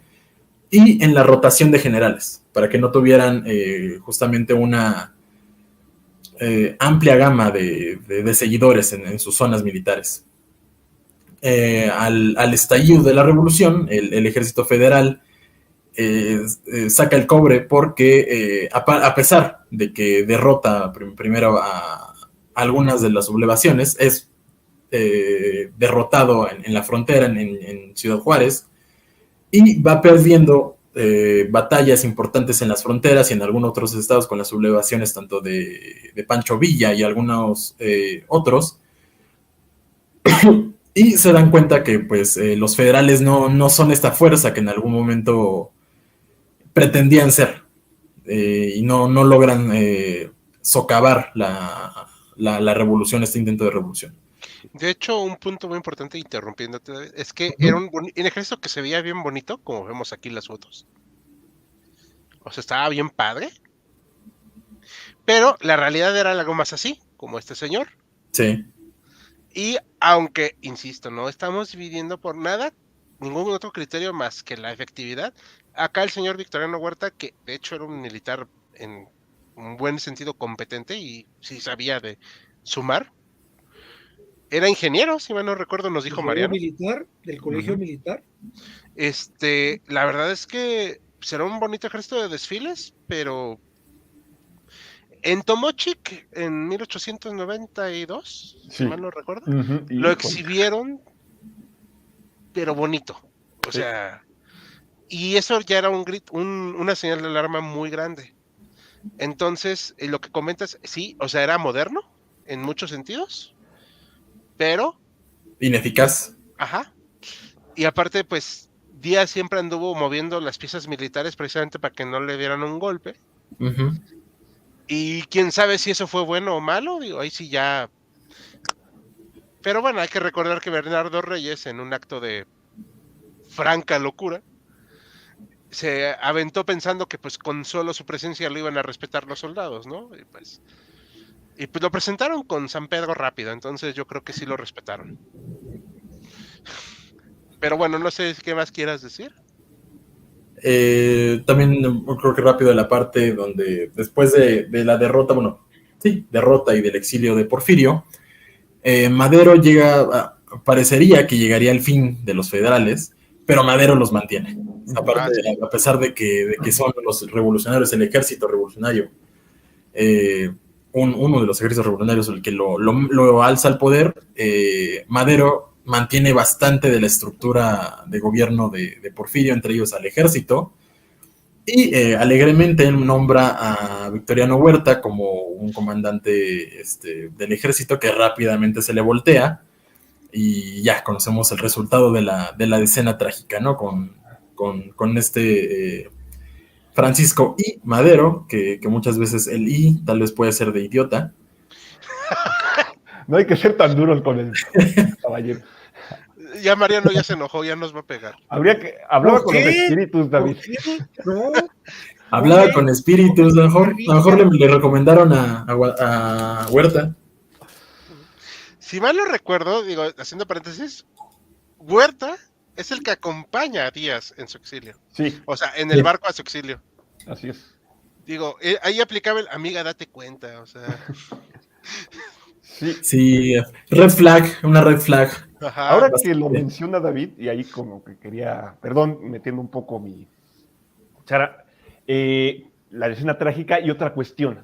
y en la rotación de generales, para que no tuvieran justamente una amplia gama de seguidores en sus zonas militares. Al estallido de la revolución, el ejército federal saca el cobre porque a pesar de que derrota primero a algunas de las sublevaciones, es derrotado en la frontera, en Ciudad Juárez, y va perdiendo batallas importantes en las fronteras y en algunos otros estados con las sublevaciones tanto de Pancho Villa y algunos otros. Y se dan cuenta que pues los federales no son esta fuerza que en algún momento pretendían ser, y no logran socavar la revolución, este intento de revolución. De hecho, un punto muy importante, interrumpiéndote, David, es que era un ejército que se veía bien bonito, como vemos aquí en las fotos. O sea, estaba bien padre. Pero la realidad era algo más así, como este señor. Sí. Y aunque, insisto, no estamos dividiendo por nada, ningún otro criterio más que la efectividad, acá el señor Victoriano Huerta, que de hecho era un militar en un buen sentido competente y sí sabía de sumar, era ingeniero, si mal no recuerdo, nos dijo Ingeniero Mariano. militar, del colegio Ujú. militar. La verdad es que será un bonito ejército de desfiles, pero en Tomochic, en 1892, si Sí. mal no recuerdo, Ujú, lo y exhibieron, pero bonito. O sí. sea, y eso ya era un grito, una señal de alarma muy grande. Entonces, lo que comentas, sí, o sea, era moderno en muchos sentidos, pero, Ineficaz. ajá. Y aparte, pues, Díaz siempre anduvo moviendo las piezas militares precisamente para que no le dieran un golpe. Uh-huh. Y quién sabe si eso fue bueno o malo, digo, ahí sí ya. Pero bueno, hay que recordar que Bernardo Reyes, en un acto de franca locura, se aventó pensando que pues con solo su presencia lo iban a respetar los soldados, ¿no? Y pues lo presentaron con San Pedro rápido, entonces yo creo que sí lo respetaron. Pero bueno, no sé qué más quieras decir. También creo que rápido la parte donde después de la derrota, bueno, sí, derrota y del exilio de Porfirio, Madero parecería que llegaría al fin de los federales, pero Madero los mantiene. Aparte, Sí. a pesar de que son los revolucionarios, el ejército revolucionario, uno de los ejércitos revolucionarios, el que lo alza al poder, Madero mantiene bastante de la estructura de gobierno de Porfirio, entre ellos al ejército, y alegremente él nombra a Victoriano Huerta como un comandante del ejército que rápidamente se le voltea y ya conocemos el resultado de la escena trágica, ¿no? Con Francisco I. Madero, que muchas veces el I tal vez puede ser de idiota. No hay que ser tan duros con el caballero. Ya Mariano ya se enojó, ya nos va a pegar. Hablaba ¿Por con los qué? espíritus, ¿Por David. qué? No, Hablaba hombre, con espíritus, a lo mejor maravilla. le recomendaron a Huerta. Si mal no recuerdo, digo, haciendo paréntesis, Huerta es el que acompaña a Díaz en su exilio. Sí, O sea, en el Sí. barco a su exilio. así es. Digo, ahí aplicaba el amiga, date cuenta, o sea. Sí. Sí, una red flag. Ajá. Ahora que lo Bastante. menciona David, y ahí como que quería, perdón, metiendo un poco mi cuchara, la escena trágica y otra cuestión.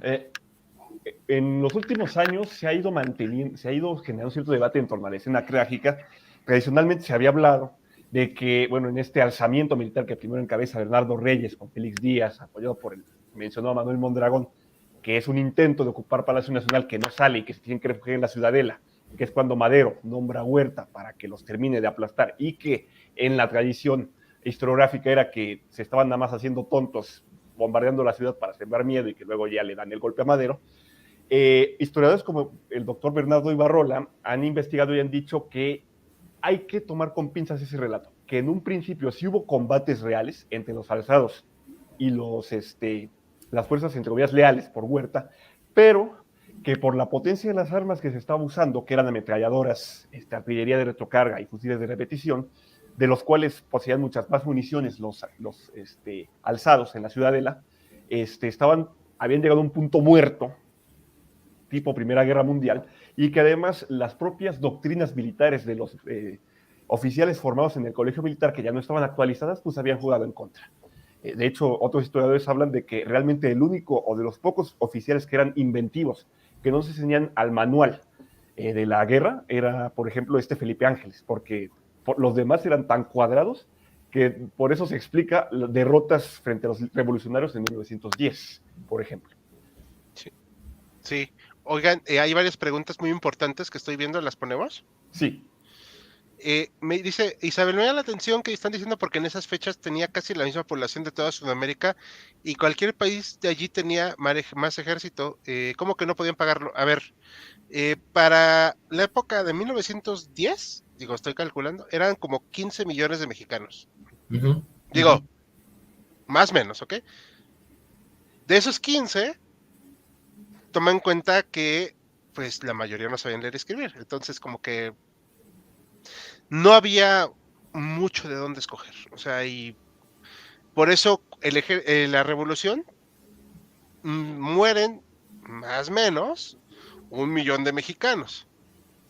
En los últimos años se ha ido generando cierto debate en torno a la escena trágica. Tradicionalmente se había hablado de que, bueno, en este alzamiento militar que primero encabeza Bernardo Reyes con Félix Díaz, apoyado por el mencionado Manuel Mondragón, que es un intento de ocupar Palacio Nacional que no sale y que se tienen que refugiar en la Ciudadela, que es cuando Madero nombra a Huerta para que los termine de aplastar y que en la tradición historiográfica era que se estaban nada más haciendo tontos bombardeando la ciudad para sembrar miedo y que luego ya le dan el golpe a Madero. Historiadores como el doctor Bernardo Ibarrola han investigado y han dicho que hay que tomar con pinzas ese relato, que en un principio sí hubo combates reales entre los alzados y las fuerzas entreguerras leales por Huerta, pero que por la potencia de las armas que se estaba usando, que eran ametralladoras, artillería de retrocarga y fusiles de repetición, de los cuales poseían muchas más municiones los alzados en la Ciudadela, habían llegado a un punto muerto tipo Primera Guerra Mundial, y que además las propias doctrinas militares de los oficiales formados en el colegio militar, que ya no estaban actualizadas, pues habían jugado en contra. De hecho, otros historiadores hablan de que realmente el único o de los pocos oficiales que eran inventivos, que no se enseñan al manual de la guerra, era, por ejemplo, Felipe Ángeles, porque los demás eran tan cuadrados que por eso se explica derrotas frente a los revolucionarios en 1910, por ejemplo. Sí. Sí. Oigan, hay varias preguntas muy importantes que estoy viendo, ¿las ponemos? Sí. Me dice Isabel, me da la atención que están diciendo porque en esas fechas tenía casi la misma población de toda Sudamérica y cualquier país de allí tenía más ejército. ¿Cómo que no podían pagarlo? A ver, para la época de 1910, digo, estoy calculando, eran como 15 millones de mexicanos. Ujú. Digo, más o menos, ¿ok? De esos 15, toma en cuenta que pues la mayoría no sabían leer y escribir. Entonces, como que no había mucho de dónde escoger. O sea, y por eso la revolución mueren más o menos 1 millón de mexicanos.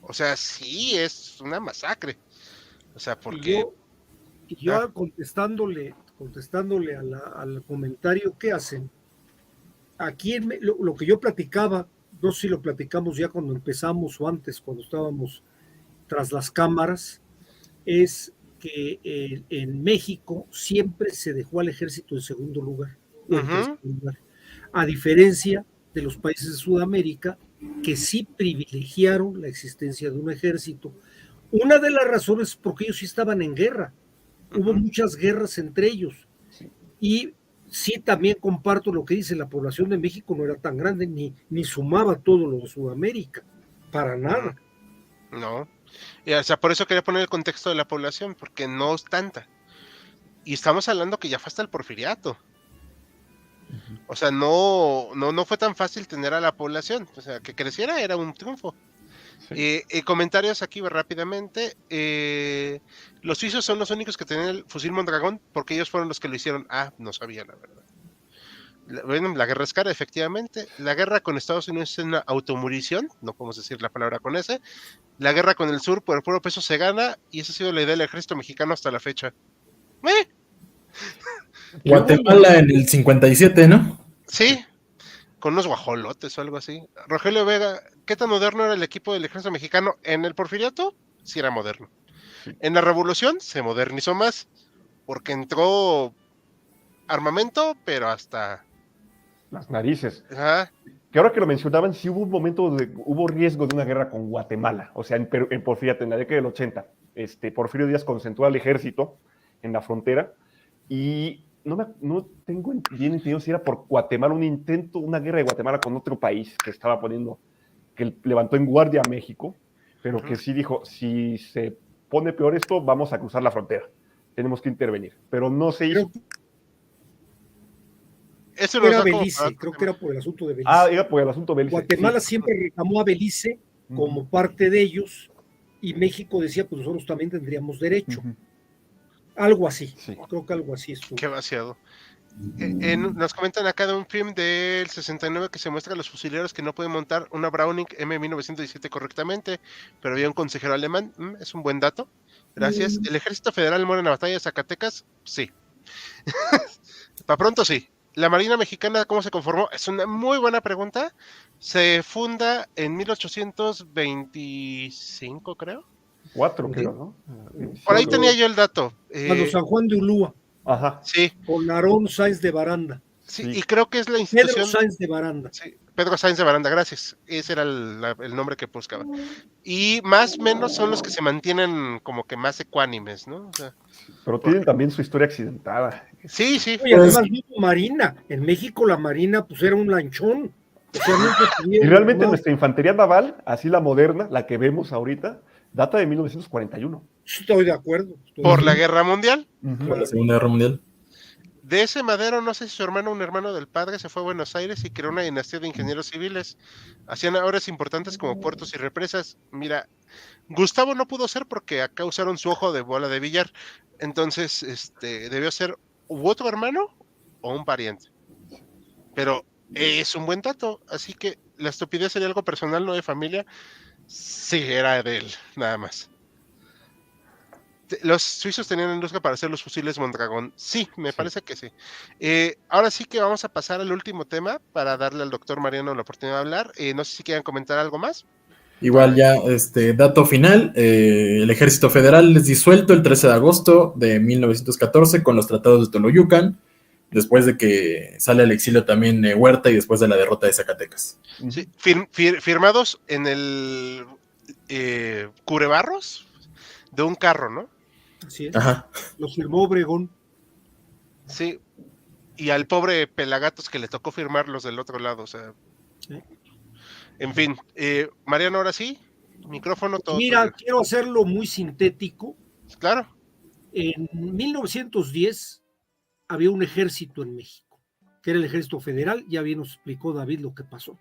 O sea, sí es una masacre. O sea, porque... Y yo contestándole al comentario que hacen, aquí lo que yo platicaba, no sé si lo platicamos ya cuando empezamos o antes, cuando estábamos tras las cámaras, es que en México siempre se dejó al ejército en segundo lugar, o en tercer lugar, a diferencia de los países de Sudamérica que sí privilegiaron la existencia de un ejército. Una de las razones es porque ellos sí estaban en guerra, hubo muchas guerras entre ellos, y sí también comparto lo que dice, la población de México no era tan grande, ni sumaba todo lo de Sudamérica, para nada. No. Y, o sea, por eso quería poner el contexto de la población, porque no es tanta. Y estamos hablando que ya fue hasta el porfiriato. O sea, no fue tan fácil tener a la población. O sea, que creciera era un triunfo. Sí. Comentarios aquí rápidamente. Los suizos son los únicos que tenían el fusil Mondragón porque ellos fueron los que lo hicieron. Ah, no sabía, la verdad. Bueno, la guerra es cara, efectivamente. La guerra con Estados Unidos es una automurición, no podemos decir la palabra con ese. La guerra con el sur por el puro peso se gana y esa ha sido la idea del ejército mexicano hasta la fecha. Guatemala en el 57, ¿no? Sí, con unos guajolotes o algo así. Rogelio Vega, ¿qué tan moderno era el equipo del ejército mexicano? En el porfiriato, sí era moderno. En la revolución se modernizó más, porque entró armamento, pero hasta... Las narices. Ajá. Que ahora que lo mencionaban, sí hubo un momento hubo riesgo de una guerra con Guatemala, o sea, en Porfiriato, en la década del 80. Porfirio Díaz concentró al ejército en la frontera y no tengo bien entendido si era por Guatemala, un intento, una guerra de Guatemala con otro país que levantó en guardia a México, pero que sí dijo, si se pone peor esto, vamos a cruzar la frontera, tenemos que intervenir, pero no se hizo. Eso Era Belice, creo que era por el asunto de Belice. Ah, era por el asunto de Belice. Guatemala siempre reclamó a Belice como parte de ellos y México decía, pues nosotros también tendríamos derecho. Algo así, creo que algo así estuvo. Qué vaciado. Nos comentan acá de un film del 69 que se muestra a los fusileros que no pueden montar una Browning M1917 correctamente, pero había un consejero alemán. Es un buen dato. Gracias. ¿El ejército federal muere en la batalla de Zacatecas? Sí. Para pronto sí. ¿La Marina Mexicana cómo se conformó? Es una muy buena pregunta. Se funda en 1825, creo. 4, creo, ¿no? Por ahí tenía yo el dato. Cuando San Juan de Ulúa. Ajá. Sí. Con Aarón Sáenz de Baranda. Sí, y creo que es la institución... Pedro Sáenz de Baranda. Sí, Pedro Sáenz de Baranda, gracias. Ese era el nombre que buscaba. Y más o menos son los que se mantienen como que más ecuánimes, ¿no? O sea, pero tienen también su historia accidentada. Sí, sí. Y además hubo Marina. En México la Marina pues era un lanchón. O sea, y realmente nuestra infantería naval, así la moderna, la que vemos ahorita, data de 1941. Estoy de acuerdo. Por la Guerra Mundial. Por la Segunda Guerra Mundial. De ese Madero, no sé si su hermano o un hermano del padre se fue a Buenos Aires y creó una dinastía de ingenieros civiles. Hacían obras importantes como puertos y represas. Mira, Gustavo no pudo ser porque acá usaron su ojo de bola de billar. Entonces, debió ser u otro hermano o un pariente. Pero es un buen dato. Así que la estupidez sería algo personal, no de familia. Sí, era de él, nada más. Los suizos tenían industria para hacer los fusiles Mondragón. Sí, me parece que sí. Ahora sí que vamos a pasar al último tema para darle al doctor Mariano la oportunidad de hablar. No sé si quieren comentar algo más. Igual ya, dato final, el Ejército Federal es disuelto el 13 de agosto de 1914 con los tratados de Toloyucan, después de que sale al exilio también Huerta y después de la derrota de Zacatecas. Sí, firmados en el Cubrebarros de un carro, ¿no? Así es. Ajá. Lo firmó Obregón. Sí, y al pobre Pelagatos que le tocó firmarlos del otro lado, o sea, ¿Eh? en fin. Mariano, ahora sí, micrófono todo Mira, tuyo. quiero hacerlo muy sintético. Claro, En 1910 había un ejército en México, que era el Ejército Federal. Ya bien nos explicó David lo que pasó.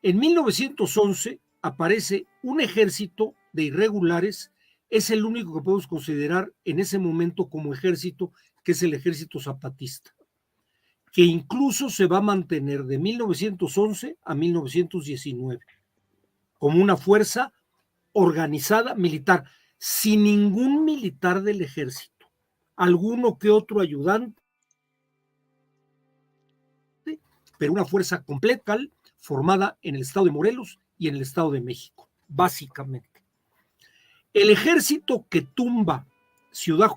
En 1911 aparece un ejército de irregulares. Es el único que podemos considerar en ese momento como ejército, que es el Ejército Zapatista, que incluso se va a mantener de 1911 a 1919 como una fuerza organizada militar, sin ningún militar del ejército, alguno que otro ayudante, pero una fuerza completa formada en el estado de Morelos y en el estado de México, básicamente. El ejército que toma Ciudad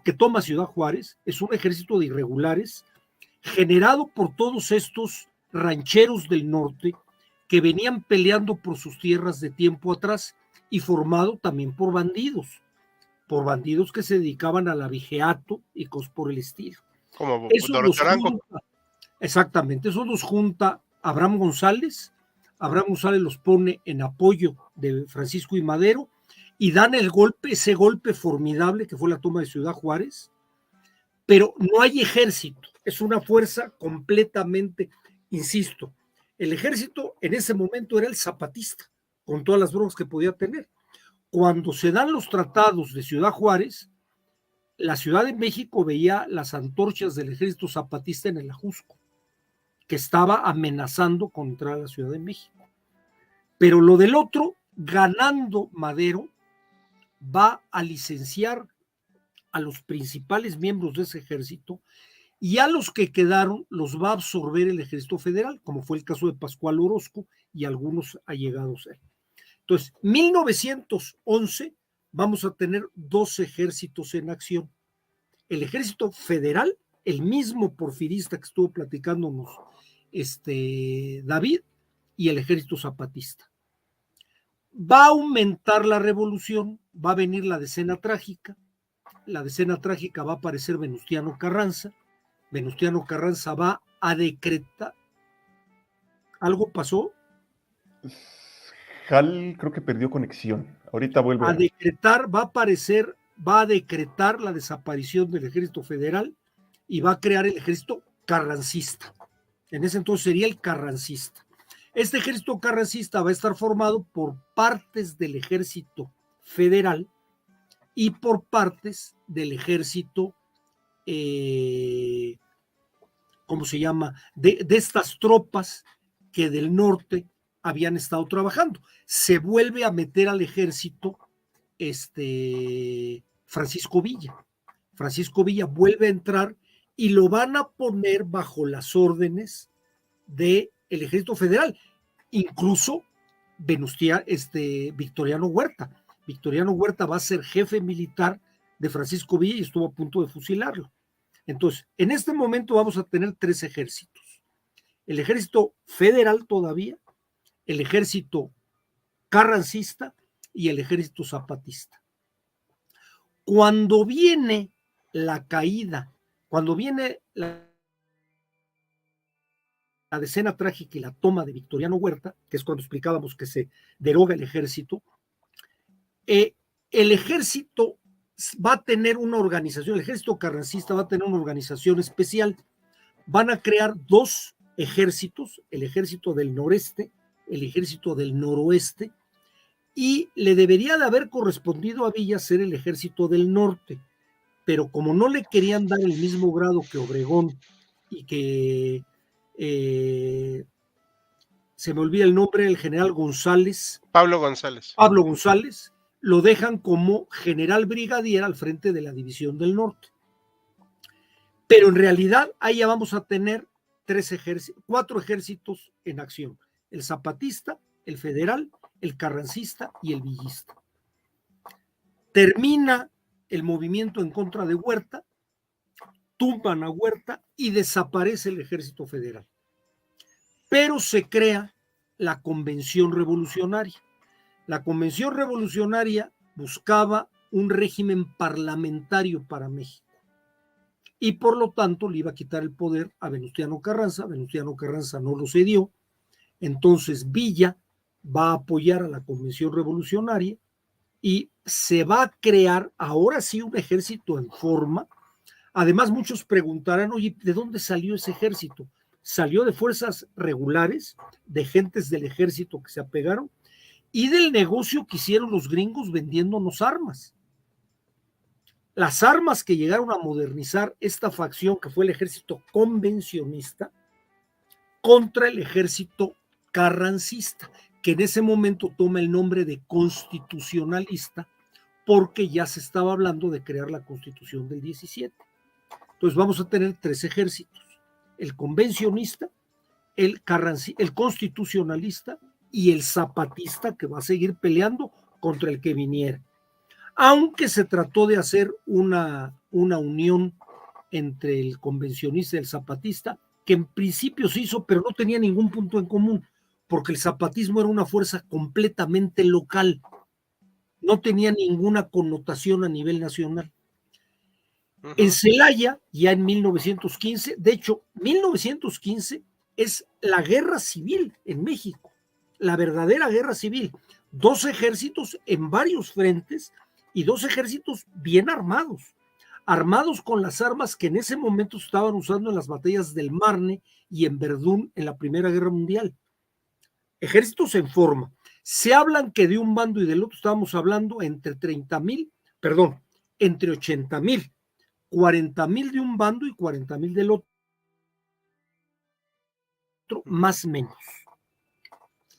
Juárez es un ejército de irregulares generado por todos estos rancheros del norte que venían peleando por sus tierras de tiempo atrás y formado también por bandidos que se dedicaban al abigeato y cosas por el estilo. como Eso los Dorotarango. junta, exactamente, eso los junta Abraham González. Abraham González los pone en apoyo de Francisco I. Madero y dan el golpe, ese golpe formidable que fue la toma de Ciudad Juárez, pero no hay ejército, es una fuerza completamente, insisto, el ejército en ese momento era el zapatista, con todas las broncas que podía tener. Cuando se dan los tratados de Ciudad Juárez, la Ciudad de México veía las antorchas del ejército zapatista en el Ajusco, que estaba amenazando contra la Ciudad de México. Pero lo del otro, ganando Madero, va a licenciar a los principales miembros de ese ejército y a los que quedaron los va a absorber el ejército federal, como fue el caso de Pascual Orozco y algunos allegados a él. Entonces, 1911 vamos a tener dos ejércitos en acción. El ejército federal, el mismo porfirista que estuvo platicándonos David, y el ejército zapatista. Va a aumentar la revolución, va a venir la decena trágica va a aparecer Venustiano Carranza va a decretar. ¿Algo pasó? Hal creo que perdió conexión. Ahorita vuelve A decretar, va a decretar la desaparición del ejército federal y va a crear el ejército carrancista. En ese entonces sería el carrancista. Este ejército carrancista va a estar formado por partes del ejército federal y por partes del ejército, ¿cómo se llama? De estas tropas que del norte habían estado trabajando. Se vuelve a meter al ejército Francisco Villa. Francisco Villa vuelve a entrar y lo van a poner bajo las órdenes del ejército federal, incluso Victoriano Huerta. Victoriano Huerta va a ser jefe militar de Francisco Villa y estuvo a punto de fusilarlo. Entonces, en este momento vamos a tener tres ejércitos. El ejército federal todavía, el ejército carrancista y el ejército zapatista. Cuando viene la caída, cuando viene la decena trágica y la toma de Victoriano Huerta, que es cuando explicábamos que se deroga el ejército va a tener una organización, el ejército carrancista va a tener una organización especial. Van a crear dos ejércitos, el ejército del noreste, el ejército del noroeste, y le debería de haber correspondido a Villa ser el ejército del norte, pero como no le querían dar el mismo grado que Obregón y que se me olvida el nombre, el general González. Pablo González. Pablo González, lo dejan como general brigadier al frente de la División del Norte. Pero en realidad ahí ya vamos a tener cuatro ejércitos en acción: el zapatista, el federal, el carrancista y el villista. Termina el movimiento en contra de Huerta, tumban a Huerta y desaparece el ejército federal. Pero se crea la Convención Revolucionaria. La Convención Revolucionaria buscaba un régimen parlamentario para México. Y por lo tanto le iba a quitar el poder a Venustiano Carranza. Venustiano Carranza no lo cedió. Entonces Villa va a apoyar a la Convención Revolucionaria y se va a crear ahora sí un ejército en forma. Además, muchos preguntarán, oye, ¿de dónde salió ese ejército? Salió de fuerzas regulares, de gentes del ejército que se apegaron y del negocio que hicieron los gringos vendiéndonos armas. Las armas que llegaron a modernizar esta facción que fue el ejército convencionista contra el ejército carrancista, que en ese momento toma el nombre de constitucionalista porque ya se estaba hablando de crear la Constitución del 17. Entonces vamos a tener 3 ejércitos: el convencionista, el constitucionalista y el zapatista, que va a seguir peleando contra el que viniera. Aunque se trató de hacer una unión entre el convencionista y el zapatista, que en principio se hizo, pero no tenía ningún punto en común, porque el zapatismo era una fuerza completamente local, no tenía ninguna connotación a nivel nacional. En Celaya, ya en 1915, de hecho, 1915 es la guerra civil en México, la verdadera guerra civil. 2 ejércitos en varios frentes y 2 ejércitos bien armados, armados con las armas que en ese momento estaban usando en las batallas del Marne y en Verdún en la Primera Guerra Mundial. Ejércitos en forma. Se hablan que de un bando y del otro estábamos hablando entre 80,000, 40,000 de un bando y 40,000 del otro, más o menos.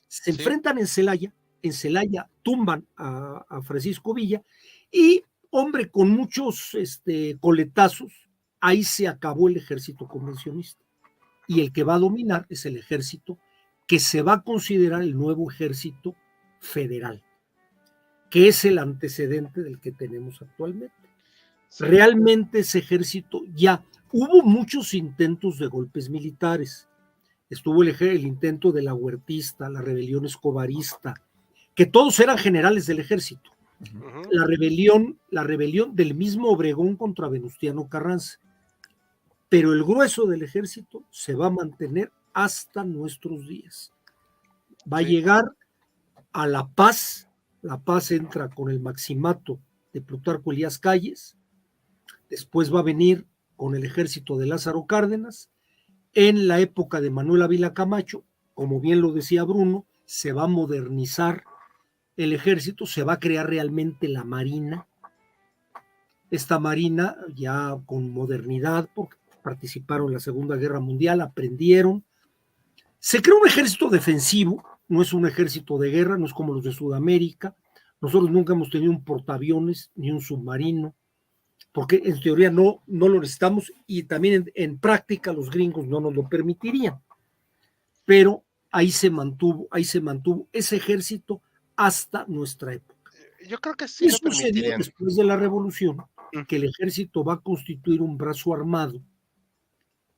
Se enfrentan en Celaya tumban a Francisco Villa y, hombre, con muchos coletazos, ahí se acabó el ejército convencionista. Y el que va a dominar es el ejército que se va a considerar el nuevo ejército federal, que es el antecedente del que tenemos actualmente. Realmente ese ejército ya hubo muchos intentos de golpes militares. Estuvo el intento de la Huertista, la rebelión escobarista, que todos eran generales del ejército. La rebelión del mismo Obregón contra Venustiano Carranza. Pero el grueso del ejército se va a mantener hasta nuestros días. Va a llegar a La Paz. La Paz entra con el maximato de Plutarco Elías Calles. Después va a venir con el ejército de Lázaro Cárdenas. En la época de Manuel Ávila Camacho, como bien lo decía Bruno, se va a modernizar el ejército, se va a crear realmente la marina. Esta marina ya con modernidad, porque participaron en la Segunda Guerra Mundial, aprendieron. Se creó un ejército defensivo, no es un ejército de guerra, no es como los de Sudamérica. Nosotros nunca hemos tenido un portaaviones ni un submarino, porque en teoría no lo necesitamos y también en práctica los gringos no nos lo permitirían. Pero ahí se mantuvo ese ejército hasta nuestra época. Yo creo que sí lo permitirían. Después de la revolución, que el ejército va a constituir un brazo armado.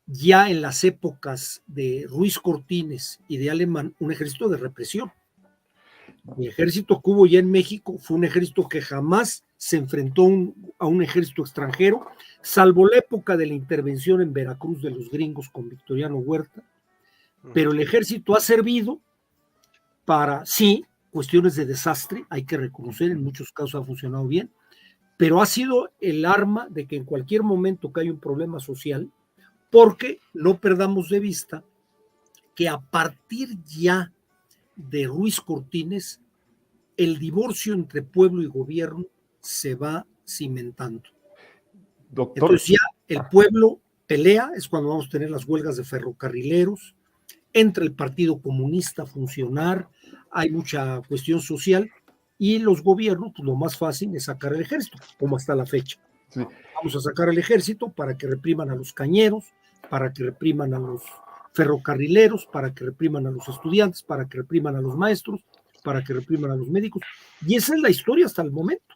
Ya en las épocas de Ruiz Cortines y de Alemán, un ejército de represión. El ejército que hubo ya en México fue un ejército que jamás se enfrentó a un ejército extranjero, salvo la época de la intervención en Veracruz de los gringos con Victoriano Huerta. Pero el ejército ha servido para, sí, cuestiones de desastre, hay que reconocer, en muchos casos ha funcionado bien, pero ha sido el arma de que en cualquier momento que haya un problema social, porque no perdamos de vista que a partir ya de Ruiz Cortines, el divorcio entre pueblo y gobierno se va cimentando. Doctor. Entonces ya el pueblo pelea, es cuando vamos a tener las huelgas de ferrocarrileros, entra el Partido Comunista a funcionar, hay mucha cuestión social, y los gobiernos, pues lo más fácil es sacar el ejército, como hasta la fecha. Sí. Vamos a sacar el ejército para que repriman a los cañeros, para que repriman a los ferrocarrileros, para que repriman a los estudiantes, para que repriman a los maestros, para que repriman a los médicos, y esa es la historia hasta el momento.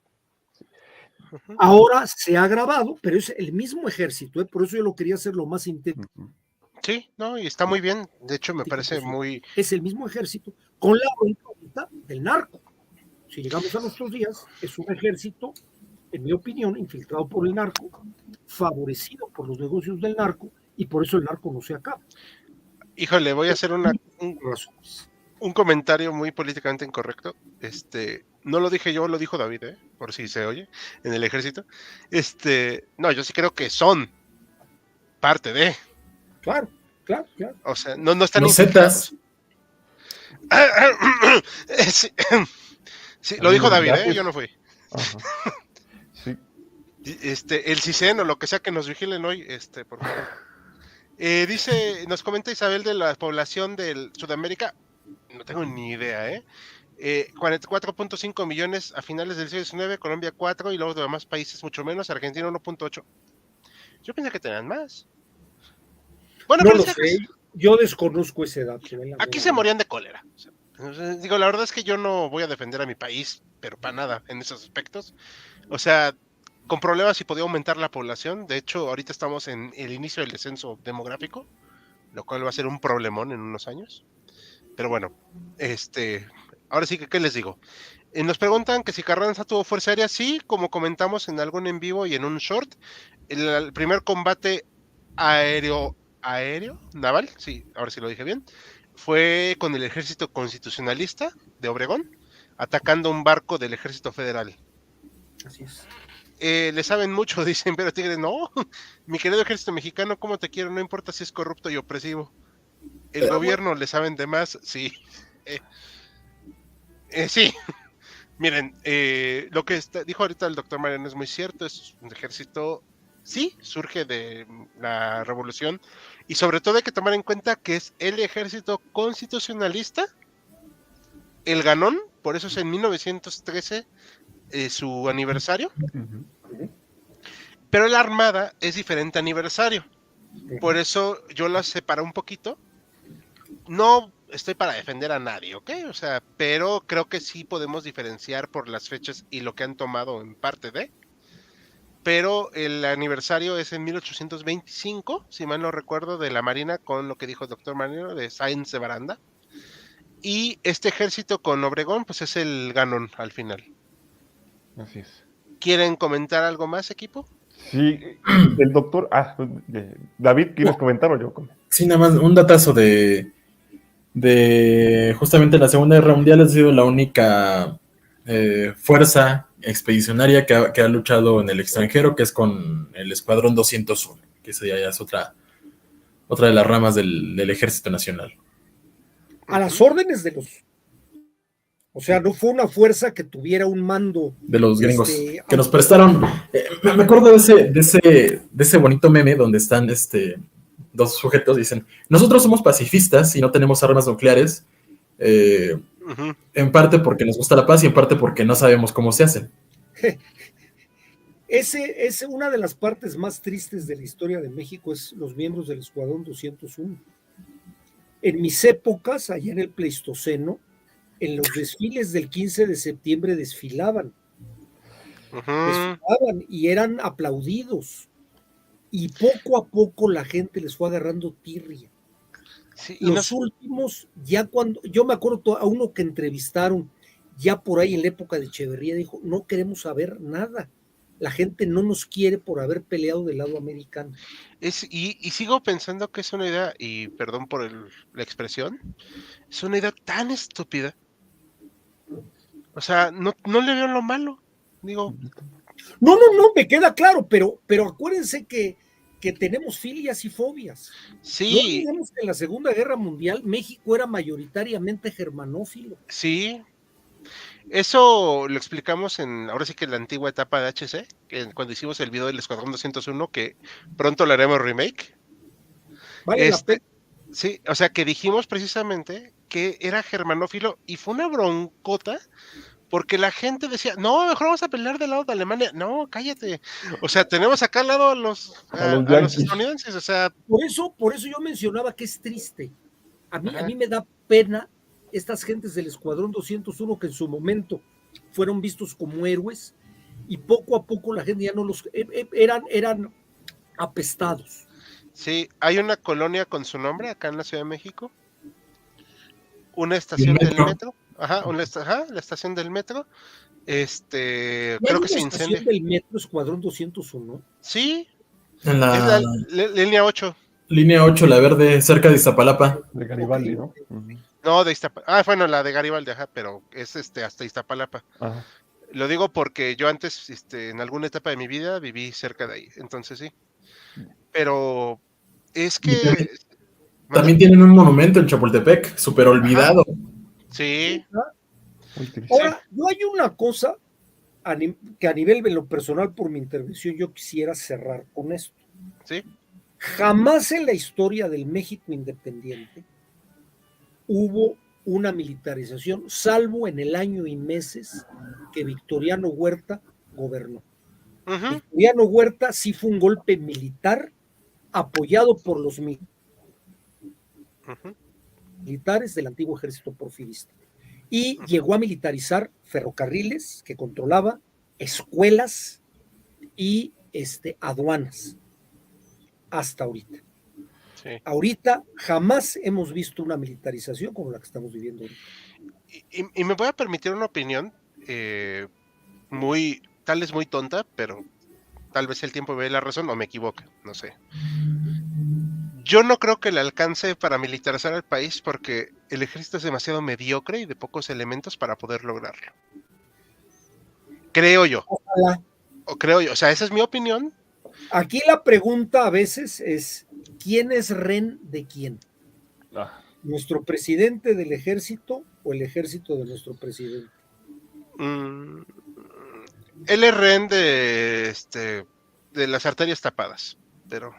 Ahora se ha agravado, pero es el mismo ejército, por eso yo lo quería hacer lo más intenso. Sí, no, y está muy bien, de hecho me parece muy... Es el mismo ejército, con la incógnita del narco. Si llegamos a nuestros días, es un ejército en mi opinión, infiltrado por el narco, favorecido por los negocios del narco, y por eso el narco no se acaba. Híjole, voy a hacer un Razones. comentario muy políticamente incorrecto. No lo dije yo, lo dijo David, por si se oye, en el ejército. No, yo sí creo que son parte de. Claro, claro, claro. O sea, no están Los infiltrados. Zetas. Sí, sí, lo dijo David, Gracias. yo no fui. Ajá. Sí. El CISEN o lo que sea que nos vigilen hoy, por favor. Nos comenta Isabel de la población de Sudamérica, no tengo ni idea, 44.5 millones a finales del siglo XIX, Colombia 4 y luego de demás países mucho menos, Argentina 1.8. Yo pensé que tenían más. Bueno, No pero lo sé, yo desconozco esa edad. aquí se morían de cólera. O sea, digo, la verdad es que yo no voy a defender a mi país, pero para nada en esos aspectos. O sea, con problemas si podía aumentar la población. De hecho, ahorita estamos en el inicio del descenso demográfico, lo cual va a ser un problemón en unos años. Pero bueno, ahora sí que, ¿qué les digo? Nos preguntan que si Carranza tuvo fuerza aérea. Sí, como comentamos en algún en vivo y en un short, el primer combate aéreo, naval, sí, ahora sí lo dije bien, fue con el ejército constitucionalista de Obregón, atacando un barco del ejército federal. Así es. Le saben mucho, dicen, pero Tigre, no, mi querido ejército mexicano, ¿cómo te quiero? No importa si es corrupto y opresivo. El gobierno le saben de más, sí. Sí, miren, lo que dijo ahorita el doctor Mariano es muy cierto, es un ejército, sí, surge de la revolución, y sobre todo hay que tomar en cuenta que es el ejército constitucionalista, el ganón, por eso es en 1913 su aniversario, pero la armada es diferente aniversario, por eso yo la separo un poquito. No estoy para defender a nadie, ¿ok? O sea, pero creo que sí podemos diferenciar por las fechas y lo que han tomado en parte de. Pero el aniversario es en 1825, si mal no recuerdo, de la Marina, con lo que dijo el doctor Marino de Sáenz de Baranda. Y este ejército con Obregón, pues es el ganón al final. Así es. ¿Quieren comentar algo más, equipo? Sí, el doctor. David, ¿quieres comentar o yo? Sí, nada más un datazo de justamente la Segunda Guerra Mundial. Ha sido la única fuerza expedicionaria que ha luchado en el extranjero, que es con el Escuadrón 201, que esa ya es otra de las ramas del Ejército Nacional. A las órdenes de los... O sea, no fue una fuerza que tuviera un mando. De los gringos que nos prestaron. Me acuerdo de ese bonito meme donde están dos sujetos y dicen: nosotros somos pacifistas y no tenemos armas nucleares, en parte porque nos gusta la paz y en parte porque no sabemos cómo se hacen. Es una de las partes más tristes de la historia de México, es los miembros del Escuadrón 201. En mis épocas, allá en el Pleistoceno, en los desfiles del 15 de septiembre desfilaban y eran aplaudidos. Y poco a poco la gente les fue agarrando tirria. Sí, los últimos, ya cuando, yo me acuerdo a uno que entrevistaron, ya por ahí en la época de Echeverría, dijo: no queremos saber nada. La gente no nos quiere por haber peleado del lado americano. Y sigo pensando que es una idea, y perdón por la expresión, es una idea tan estúpida. O sea, no le veo lo malo. Digo. No, me queda claro, pero acuérdense que tenemos filias y fobias. Sí. No olvidemos que en la Segunda Guerra Mundial México era mayoritariamente germanófilo. Sí. Eso lo explicamos ahora sí que en la antigua etapa de HC, cuando hicimos el video del Escuadrón 201, que pronto le haremos remake. Vale la pena. Sí, o sea que dijimos precisamente que era germanófilo y fue una broncota porque la gente decía: no, mejor vamos a pelear del lado de Alemania. No, cállate. O sea, tenemos acá al lado a los estadounidenses. O sea, por eso yo mencionaba que es triste. A mí me da pena estas gentes del Escuadrón 201 que en su momento fueron vistos como héroes y poco a poco la gente ya no los... eran apestados. Sí, hay una colonia con su nombre acá en la Ciudad de México. Una estación del metro. La estación del metro. ¿No hay creo que una se estación incendia. del metro Escuadrón 201? Sí, En es la la línea 8. línea 8, la verde, cerca de Iztapalapa. De Garibaldi, Ok. ¿no? Ujú. No, de Iztapalapa. Ah, bueno, la de Garibaldi, ajá, pero es hasta Iztapalapa. Ajá. Lo digo porque yo antes, en alguna etapa de mi vida viví cerca de ahí, entonces sí. Pero es Y que, ¿mande? también tienen un monumento en Chapultepec, súper Ajá, olvidado. sí, Muy triste. sí, Ahora, yo hay una cosa que a nivel de lo personal por mi intervención yo quisiera cerrar con esto. sí. Jamás en la historia del México independiente hubo una militarización, salvo en el año y meses que Victoriano Huerta gobernó. Ujú, Victoriano Huerta sí fue un golpe militar apoyado por los ujú, militares del antiguo ejército porfirista. Y llegó a militarizar ferrocarriles que controlaba, escuelas y aduanas hasta ahorita. sí. Ahorita jamás hemos visto una militarización como la que estamos viviendo ahorita. Y me voy a permitir una opinión tal vez muy tonta, pero tal vez el tiempo me dé la razón o me equivoque, no sé. Yo no creo que le alcance para militarizar al país porque el ejército es demasiado mediocre y de pocos elementos para poder lograrlo. Creo yo, Ojalá. o sea, esa es mi opinión. Aquí la pregunta a veces es, ¿quién es rehén de quién? Ah, ¿Nuestro presidente del ejército o el ejército de nuestro presidente? Mm, él es rehén de las arterias tapadas, pero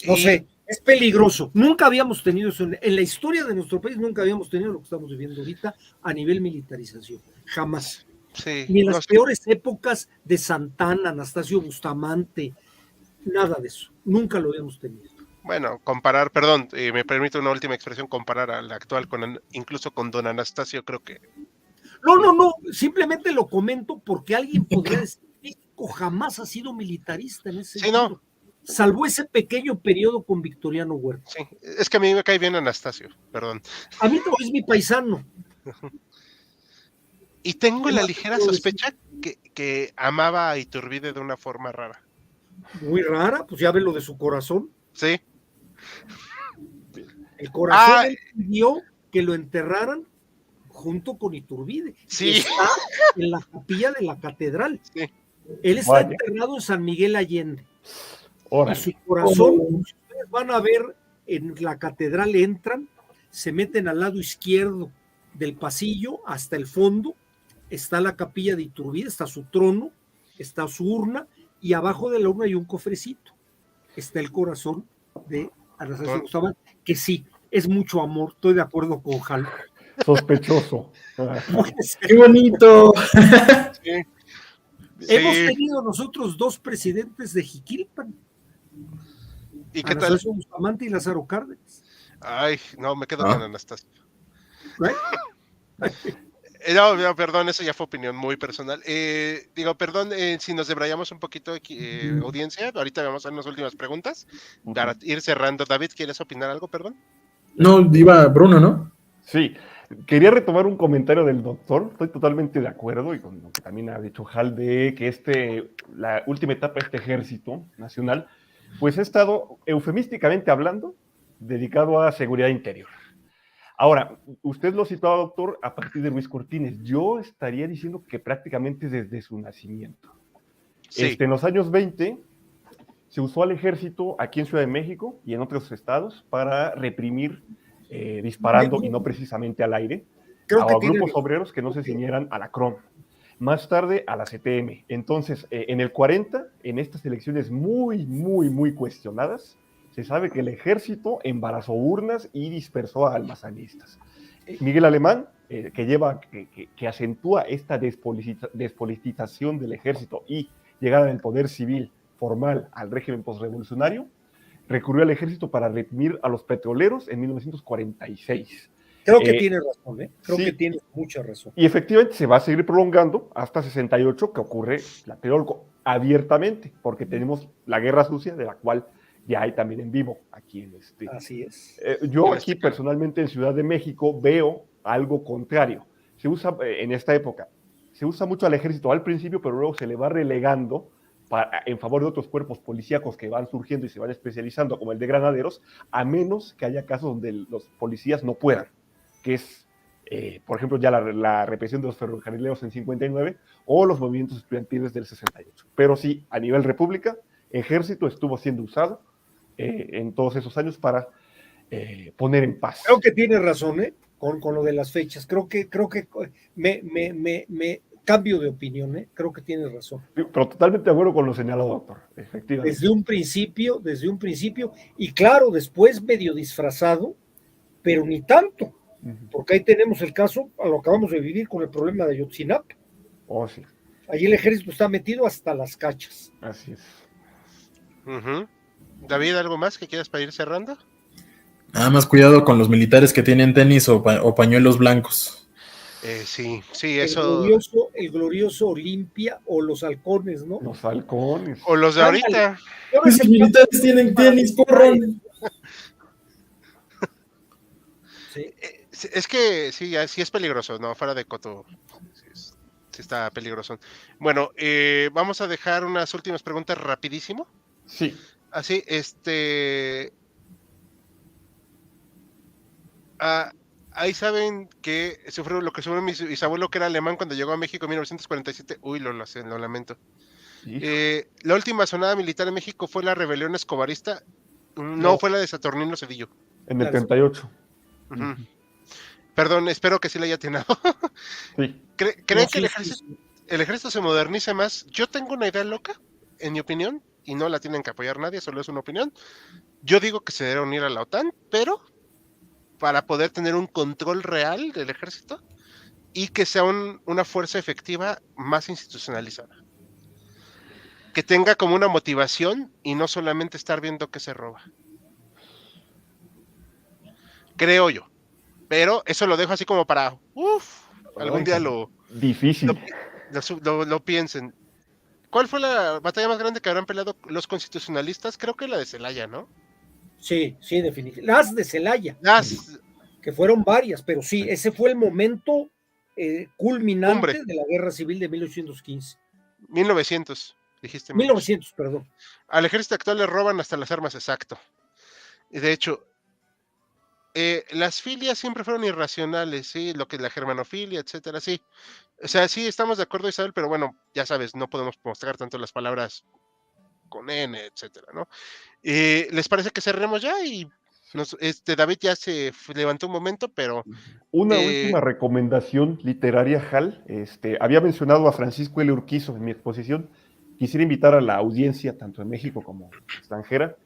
No y sé, es peligroso. Nunca habíamos tenido eso. En la historia de nuestro país nunca habíamos tenido lo que estamos viviendo ahorita a nivel militarización. Jamás. sí, Ni en no las sé. peores épocas de Santana, Anastasio Bustamante, nada de eso. Nunca lo habíamos tenido. Bueno, comparar, perdón, me permite una última expresión, comparar al actual incluso con don Anastasio, creo que No, no, no. no. Simplemente lo comento porque alguien podría decir que México jamás ha sido militarista en ese Sí, no, sentido. Salvo ese pequeño periodo con Victoriano Huerta. sí, es que a mí me cae bien Anastasio, perdón. A mí no es mi paisano. Y tengo ¿Qué la más te ligera puedo decir? sospecha que amaba a Iturbide de una forma rara. Muy rara, pues ya ve lo de su corazón. Sí. El corazón Ah, él pidió que lo enterraran junto con Iturbide. Y sí, está en la capilla de la catedral. sí. Él está vaya, enterrado en San Miguel Allende. Y órale. su corazón, si ustedes van a ver en la catedral, entran, se meten al lado izquierdo del pasillo hasta el fondo, está la capilla de Iturbide, está su trono, está su urna, y abajo de la urna hay un cofrecito. Está el corazón de Anastasio Don- Bustamante, que sí, es mucho amor, estoy de acuerdo con Jal. Sospechoso. Ah, Puede ser. ¡Qué bonito! sí, Hemos sí. tenido nosotros dos presidentes de Jiquilpan, ¿Y qué tal? Anastasio Bustamante y Lázaro Cárdenas. Ay, no, me quedo Ah. con Anastasio. ¿Right? No, no, perdón, eso ya fue opinión muy personal. Digo, perdón si nos debrayamos un poquito aquí, audiencia. Ahorita vamos a hacer unas últimas preguntas para ir cerrando. David, ¿quieres opinar algo, perdón? No, iba Bruno, ¿no? Sí, quería retomar un comentario del doctor. Estoy totalmente de acuerdo y con lo que también ha dicho Hal de que la última etapa de este ejército nacional, pues ha estado, eufemísticamente hablando, dedicado a seguridad interior. Ahora, usted lo citaba, doctor, a partir de Luis Cortines. Yo estaría diciendo que prácticamente desde su nacimiento. Sí. En los años 20 se usó al ejército aquí en Ciudad de México y en otros estados para reprimir disparando y no precisamente al aire Creo a que tiene grupos obreros que no se ciñeran a la CROM. Más tarde a la CTM. Entonces, en el 40, en estas elecciones muy, muy, muy cuestionadas, se sabe que el ejército embarazó urnas y dispersó a almazanistas. Miguel Alemán, que acentúa esta despolitización del ejército y llegada del poder civil formal al régimen postrevolucionario, recurrió al ejército para reprimir a los petroleros en 1946. Creo que tiene razón, ¿eh? Creo sí. que tiene mucha razón. Y efectivamente se va a seguir prolongando hasta 68, que ocurre Tlatelolco abiertamente, porque tenemos la guerra sucia, de la cual ya hay también en vivo aquí en este. Así es. Yo aquí personalmente en Ciudad de México veo algo contrario. Se usa en esta época se usa mucho al ejército al principio, pero luego se le va relegando en favor de otros cuerpos policíacos que van surgiendo y se van especializando, como el de granaderos, a menos que haya casos donde los policías no puedan, que es, por ejemplo, ya la represión de los ferrocarrileros en 59 o los movimientos estudiantiles del 68. Pero sí, a nivel república, ejército estuvo siendo usado en todos esos años para poner en paz. Creo que tiene razón, con lo de las fechas. Creo que me cambio de opinión, creo que tiene razón. Pero totalmente de acuerdo con lo señalado, doctor, efectivamente. Desde un principio, y claro, después medio disfrazado, pero ni tanto, porque ahí tenemos el caso, lo acabamos de vivir con el problema de Ayotzinapa. Oh, sí. Allí el ejército está metido hasta las cachas. Así es. David, ¿algo más que quieras para ir cerrando? Nada más cuidado con los militares que tienen tenis o pañuelos blancos. Sí, eso. El glorioso Olimpia o los halcones, ¿no? Los halcones. O los de ahorita. Esos militares tienen tenis, corran. Sí. Es que sí es peligroso, ¿no? Fuera de coto. Sí está peligroso. Bueno, vamos a dejar unas últimas preguntas rapidísimo. Sí. Así, ahí saben que sufrió lo que sufrió mi bisabuelo, que era alemán, cuando llegó a México en 1947. Uy, lo lamento. La última sonada militar en México fue la rebelión escobarista. No, fue la de Saturnino Cedillo. En el 38. Perdón, espero que sí le haya atinado. Sí. ¿Creen que el ejército se modernice más? Yo tengo una idea loca, en mi opinión, y no la tienen que apoyar nadie, solo es una opinión. Yo digo que se debe unir a la OTAN, pero para poder tener un control real del ejército y que sea una fuerza efectiva más institucionalizada. Que tenga como una motivación y no solamente estar viendo que se roba. Creo yo. Pero eso lo dejo así como para... algún día Difícil. Lo piensen. ¿Cuál fue la batalla más grande que habrán peleado los constitucionalistas? Creo que la de Celaya, ¿no? Sí, definitivamente. Las de Celaya. Que fueron varias, pero sí, ese fue el momento culminante de la Guerra Civil de 1815. 1900, dijiste. 1900, perdón. Al ejército actual le roban hasta las armas, exacto. Y de hecho, las filias siempre fueron irracionales, sí, lo que es la germanofilia, etcétera, sí. O sea, sí, estamos de acuerdo, Isabel, pero bueno, ya sabes, no podemos mostrar tanto las palabras con N, etcétera, ¿no? ¿Les parece que cerremos ya? Y David ya se levantó un momento, pero... Una última recomendación literaria, Hal. Había mencionado a Francisco L. Urquizo en mi exposición. Quisiera invitar a la audiencia, tanto en México como extranjera,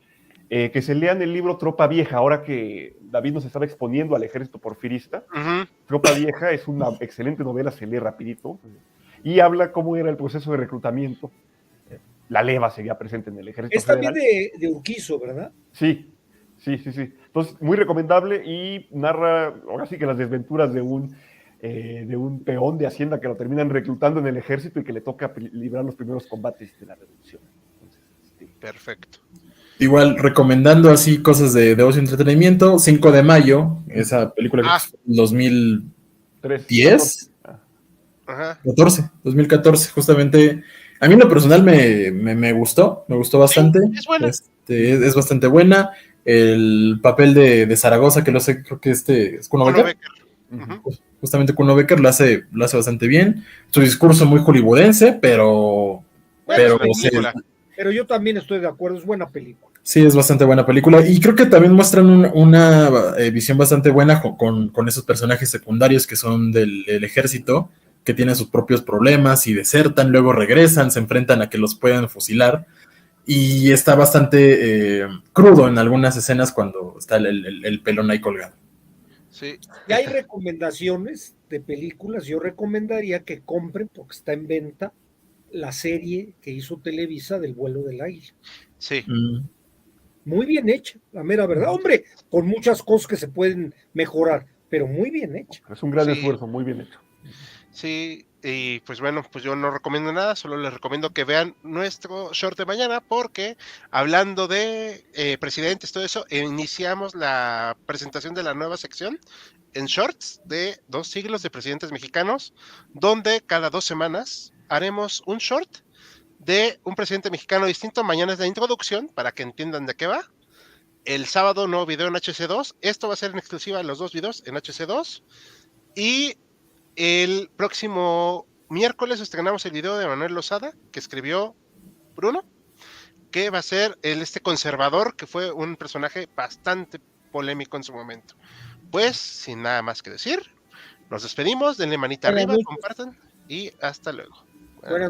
que se lean el libro Tropa Vieja, ahora que David nos estaba exponiendo al ejército porfirista. Tropa Vieja es una excelente novela, se lee rapidito, y habla cómo era el proceso de reclutamiento. La leva seguía presente en el ejército federal. Es también de Urquizo, ¿verdad? Sí. Entonces, muy recomendable y narra, ahora sí que las desventuras de un peón de Hacienda que lo terminan reclutando en el ejército y que le toca librar los primeros combates de la revolución. Entonces, perfecto. Igual, recomendando así cosas de ocio y entretenimiento, 5 de mayo, esa película que fue en 2010, 2014, justamente. A mí en lo personal me gustó bastante. Sí, es buena. Es bastante buena. El papel de Zaragoza, que lo hace, creo que es Kuno Becker. Justamente Kuno Becker lo hace bastante bien. Su discurso muy hollywoodense, pero yo también estoy de acuerdo, es buena película. Sí, es bastante buena película. Y creo que también muestran una visión bastante buena con esos personajes secundarios que son del ejército, que tienen sus propios problemas y desertan, luego regresan, se enfrentan a que los puedan fusilar. Y está bastante crudo en algunas escenas cuando está el pelón ahí colgado. Sí. Y hay recomendaciones de películas. Yo recomendaría que compren, porque está en venta, la serie que hizo Televisa del Vuelo del Águila. Sí. Muy bien hecha, la mera verdad. Hombre, con muchas cosas que se pueden mejorar, pero muy bien hecha. Es un gran esfuerzo, muy bien hecho. Sí, Y pues bueno, pues yo no recomiendo nada, solo les recomiendo que vean nuestro short de mañana, porque hablando de presidentes, todo eso, iniciamos la presentación de la nueva sección en shorts de 2 siglos de presidentes mexicanos, donde cada 2 semanas haremos un short de un presidente mexicano distinto. Mañana es la introducción para que entiendan de qué va. El sábado nuevo video en HC2. Esto va a ser en exclusiva los 2 videos en HC2. Y el próximo miércoles estrenamos el video de Manuel Lozada, que escribió Bruno, que va a ser este conservador, que fue un personaje bastante polémico en su momento. Pues, sin nada más que decir, nos despedimos, denle manita Buenas arriba, noches. compartan y hasta luego. Buenas